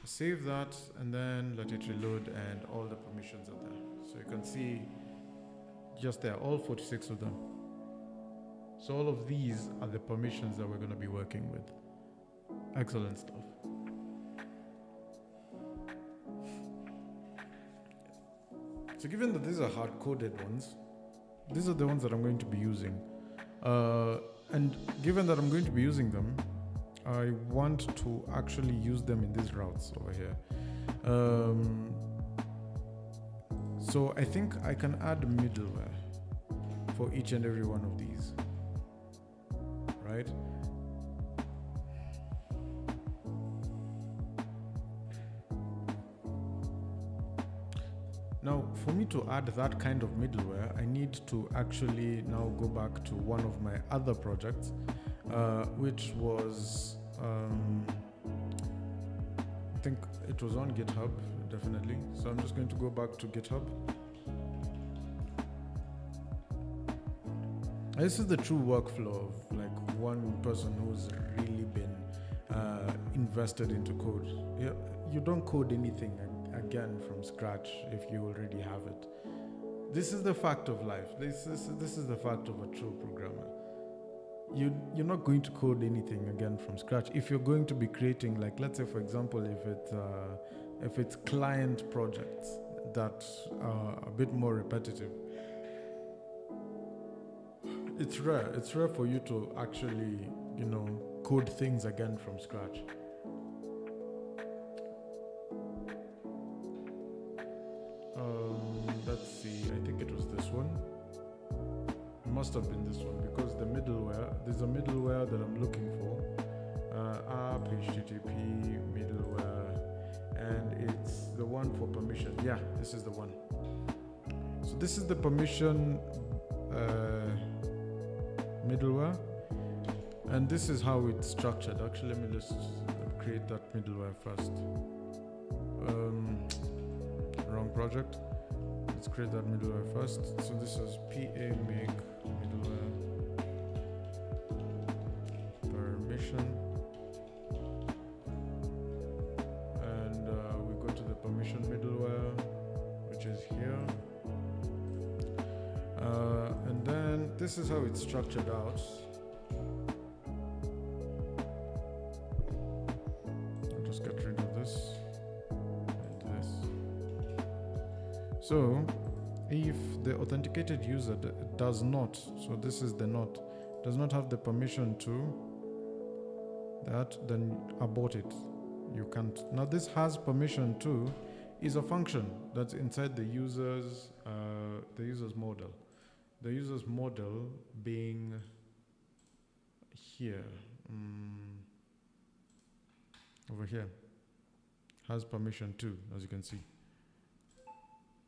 Save that, and then let it reload, and all the permissions are there. So you can see just there, all 46 of them. So all of these are the permissions that we're going to be working with. Excellent stuff. So given that these are hard-coded ones, these are the ones that I'm going to be using. And given that I'm going to be using them, I want to actually use them in these routes over here. So I think I can add middleware for each and every one of these, right? Now, for me to add that kind of middleware, I need to actually now go back to one of my other projects, which was, I think it was on GitHub, definitely. So I'm just going to go back to GitHub. This is the true workflow of like one person who's really been invested into code. You don't code anything again from scratch if you already have it. This is the fact of life. This is the fact of a true programmer. You're not going to code anything again from scratch. If you're going to be creating, like, let's say for example, if it's client projects that are a bit more repetitive, it's rare for you to actually, code things again from scratch. Let's see, I think it was this one. It must have been this one, because there's a middleware that I'm looking for. App HTTP middleware, and it's the one for permission. Yeah, this is the one. So this is the permission middleware, and this is how it's structured. Actually, let me just create that middleware first. Wrong project. Let's create that middleware first. So this is PA make middleware permission, and we go to the permission middleware, which is here, and then this is how it's structured out. I'll just get rid of this and this. So If the authenticated user does not, so this is the not, does not have the permission to that, then abort it. You can't. Now this has permission to is a function that's inside the user's model. The user's model being here, over here, has permission to, as you can see.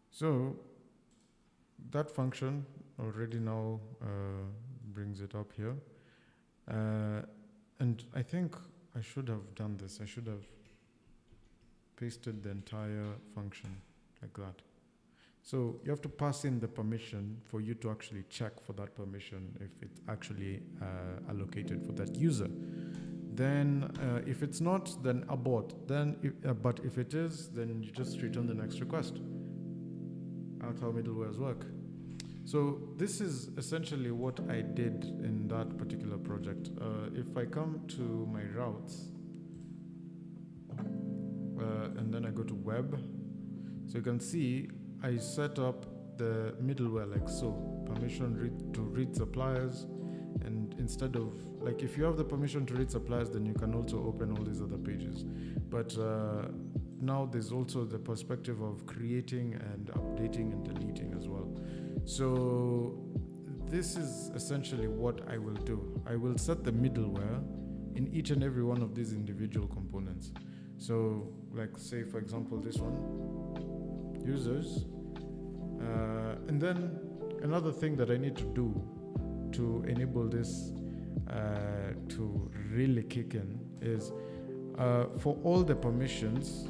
So that function already now brings it up here. And I think I should have done this. I should have pasted the entire function like that. So you have to pass in the permission for you to actually check for that permission if it's actually allocated for that user. Then if it's not, then abort. But if it is, then you just return the next request. That's how middlewares work. So this is essentially what I did in that particular project. If I come to my routes, and then I go to web, so you can see I set up the middleware like so. Permission to read suppliers, and instead of, like, if you have the permission to read suppliers, then you can also open all these other pages. But now there's also the perspective of creating and updating and deleting as well. So this is essentially what I will do. I will set the middleware in each and every one of these individual components. So, like, say for example this one, users, and then another thing that I need to do to enable this to really kick in is for all the permissions,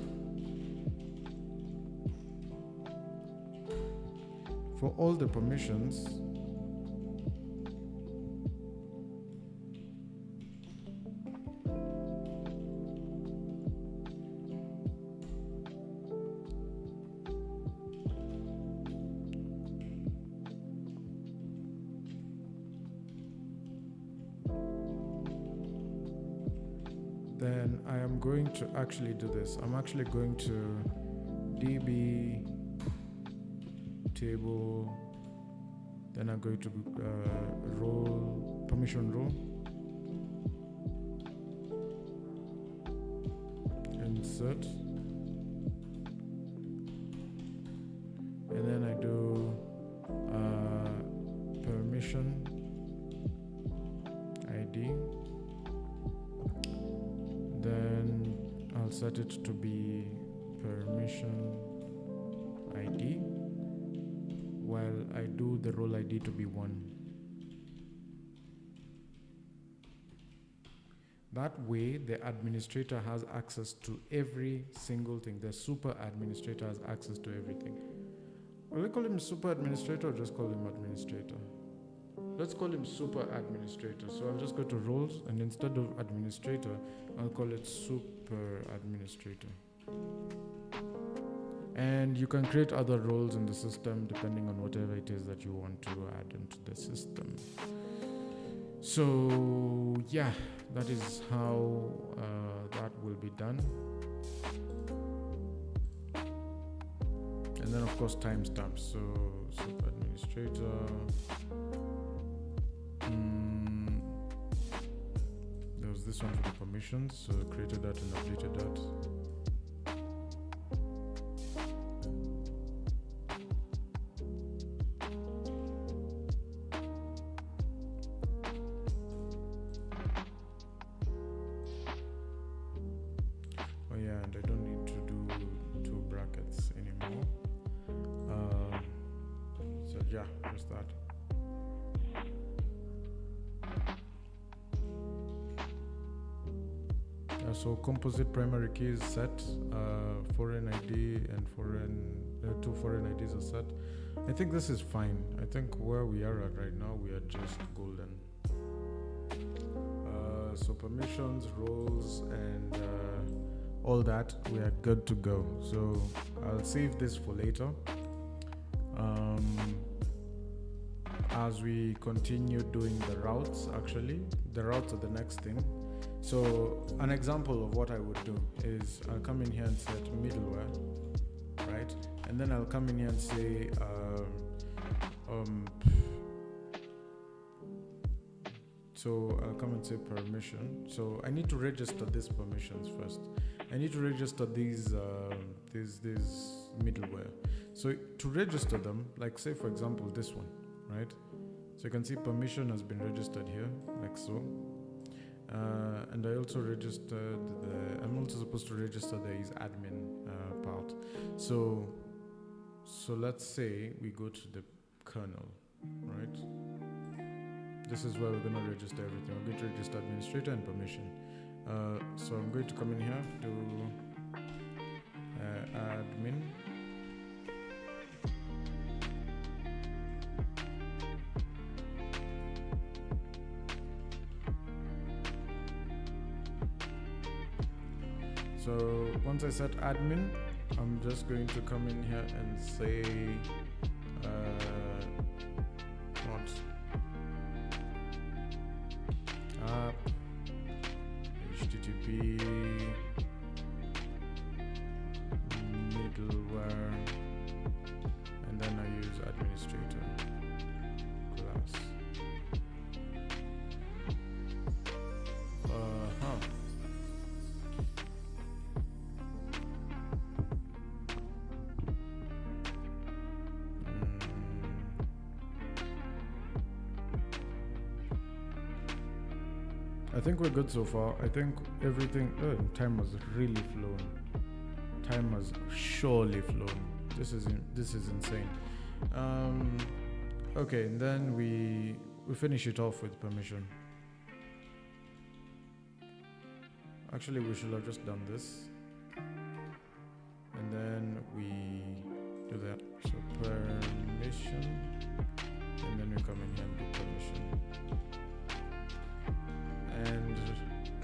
then I am going to actually do this. I'm actually going to db table, then I'm going to role, permission role, insert, and then I do permission ID, then I'll set it to be permission ID, while I do the role ID to be 1. That way, the administrator has access to every single thing. The super administrator has access to everything. Will I call him super administrator or just call him administrator? Let's call him super administrator. So I'll just go to roles, and instead of administrator, I'll call it super administrator. And you can create other roles in the system depending on whatever it is that you want to add into the system. So yeah, that is how that will be done. And then of course timestamps. So super administrator. There was this one for the permissions, so I created that and updated that. So composite primary key is set, foreign ID and two foreign IDs are set. I think this is fine. I think where we are at right now, we are just golden. So permissions, roles, and all that, we are good to go. So I'll save this for later. As we continue doing the routes, actually, the routes are the next thing. So an example of what I would do is I'll come in here and set middleware, right? And then I'll come in here and say, so I'll come and say permission. So I need to register these permissions first. I need to register these middleware. So to register them, like say for example this one, right? So you can see permission has been registered here, like so. And I also registered I'm also supposed to register the is admin part. So let's say we go to the kernel, right? This is where we're going to register everything. I'm going to register administrator and permission. So I'm going to come in here, do admin. So once I set admin, I'm just going to come in here and say app http middleware, and then I use administrator class. I think we're good so far. I think everything. Time has really flown. Time has surely flown. This is insane. Okay, and then we finish it off with permission. Actually, we should have just done this, and then we do that. So permission, and then we come in here and do permission. And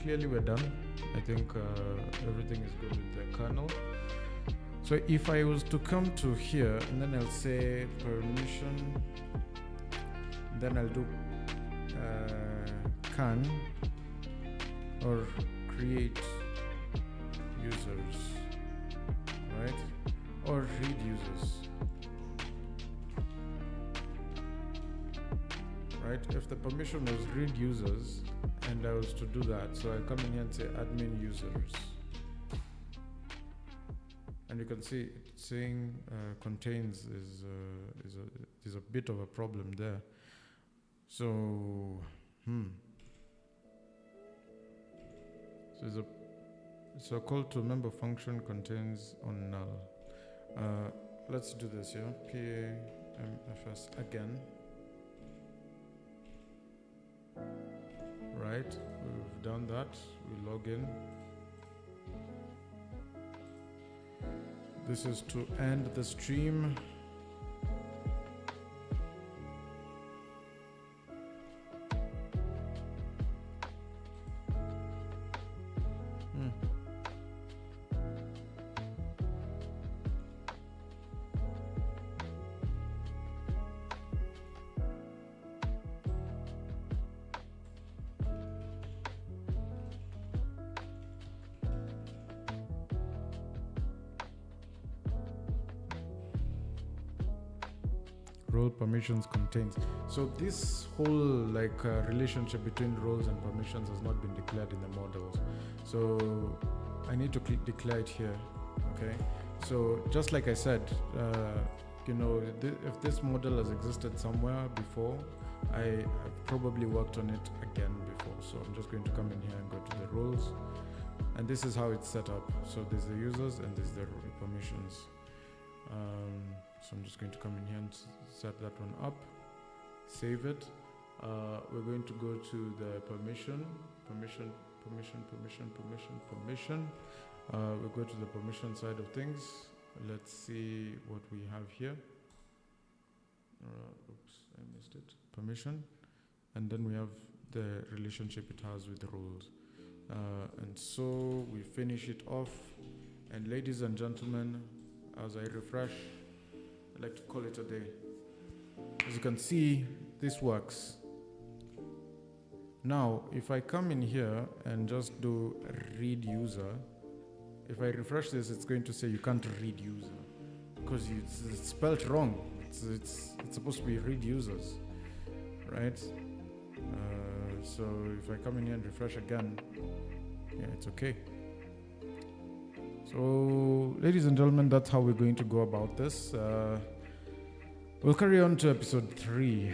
clearly we're done. I think everything is good with the kernel. So if I was to come to here and then I'll say permission, then I'll do can or create users, right? Or read users, right? If the permission was read users, and I was to do that, so I come in here and say admin users, and you can see it's saying contains is a bit of a problem there. So so a call to member function contains on null. Let's do this here. PAMFS again. Right, we've done that. We log in. This is to end the stream. Role permissions contains. So this whole relationship between roles and permissions has not been declared in the models. So I need to declare it here. Okay. So just like I said, if this model has existed somewhere before, I've probably worked on it again before. So I'm just going to come in here and go to the roles, and this is how it's set up. So there's the users and there's the permissions. So I'm just going to come in here and set that one up, save it. We're going to go to the permission. We'll go to the permission side of things. Let's see what we have here. Oops, I missed it. Permission. And then we have the relationship it has with the roles. And so we finish it off. And ladies and gentlemen, as I refresh, I'd like to call it a day. As you can see, this works. Now, if I come in here and just do read user, if I refresh this, it's going to say you can't read user. because it's spelled wrong. It's supposed to be read users, right? So if I come in here and refresh again, yeah, it's okay. So, ladies and gentlemen, that's how we're going to go about this. We'll carry on to episode 3.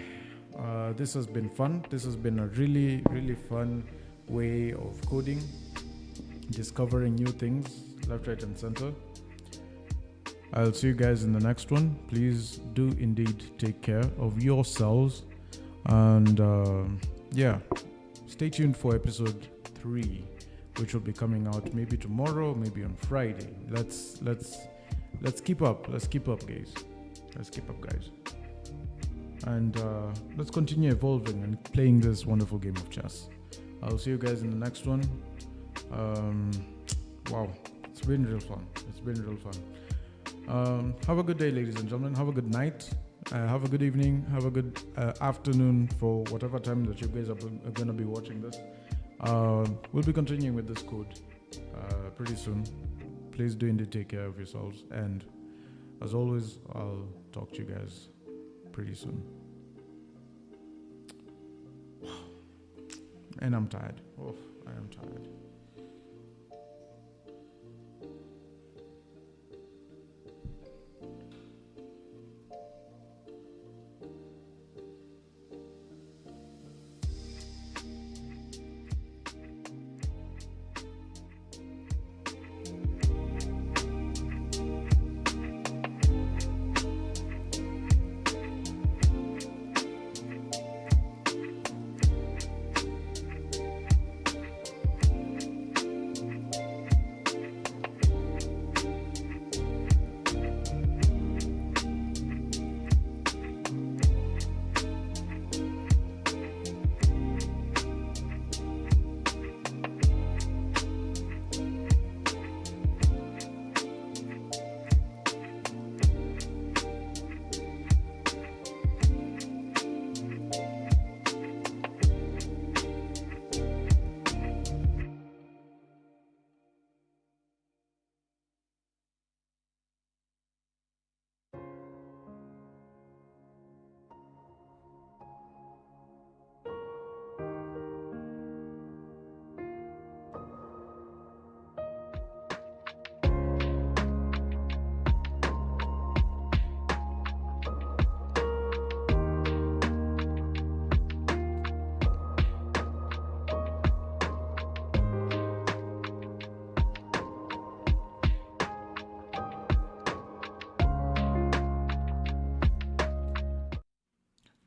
This has been fun. This has been a really, really fun way of coding, discovering new things left, right, and center. I'll see you guys in the next one. Please do indeed take care of yourselves. And yeah, stay tuned for episode 3, which will be coming out maybe tomorrow, maybe on Friday. Let's keep up. Let's keep up, guys. Let's keep up, guys. And let's continue evolving and playing this wonderful game of chess. I'll see you guys in the next one. Wow, it's been real fun. It's been real fun. Have a good day, ladies and gentlemen. Have a good night. Have a good evening. Have a good afternoon for whatever time that you guys are going to be watching this. We'll be continuing with this code pretty soon. Please do indeed take care of yourselves. And as always, I'll talk to you guys pretty soon. And I'm tired. Oh, I am tired.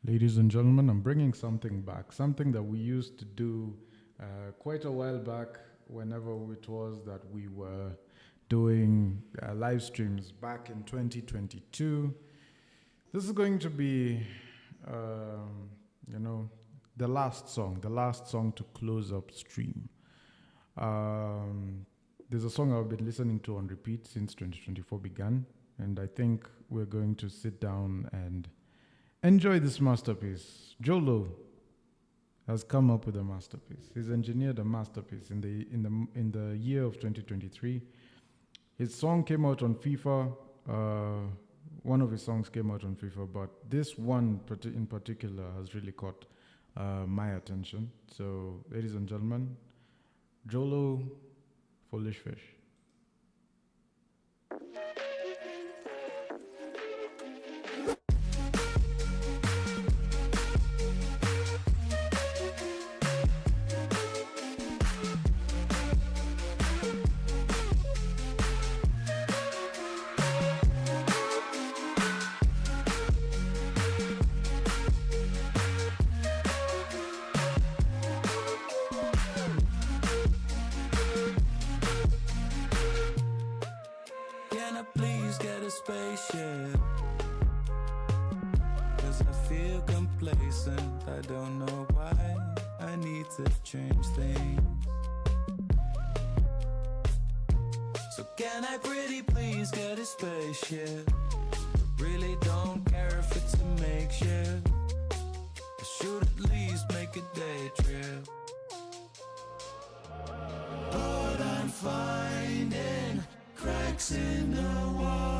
Ladies and gentlemen, I'm bringing something back, something that we used to do quite a while back whenever it was that we were doing live streams back in 2022. This is going to be, the last song to close up stream. There's a song I've been listening to on repeat since 2024 began, and I think we're going to sit down and enjoy this masterpiece. Jolo has come up with a masterpiece. He's engineered a masterpiece in the year of 2023. His song came out on FIFA. One of his songs came out on FIFA, but this one in particular has really caught my attention. So, ladies and gentlemen, Jolo, Foolish Fish. Spaceship, 'cause I feel complacent. I don't know why. I need to change things. So can I pretty please get a spaceship? Really don't care if it's a makeshift. I should at least make a day trip. But I'm finding cracks in the wall.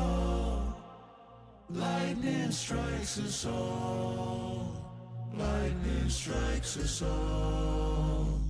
strikes us all. Lightning strikes us all.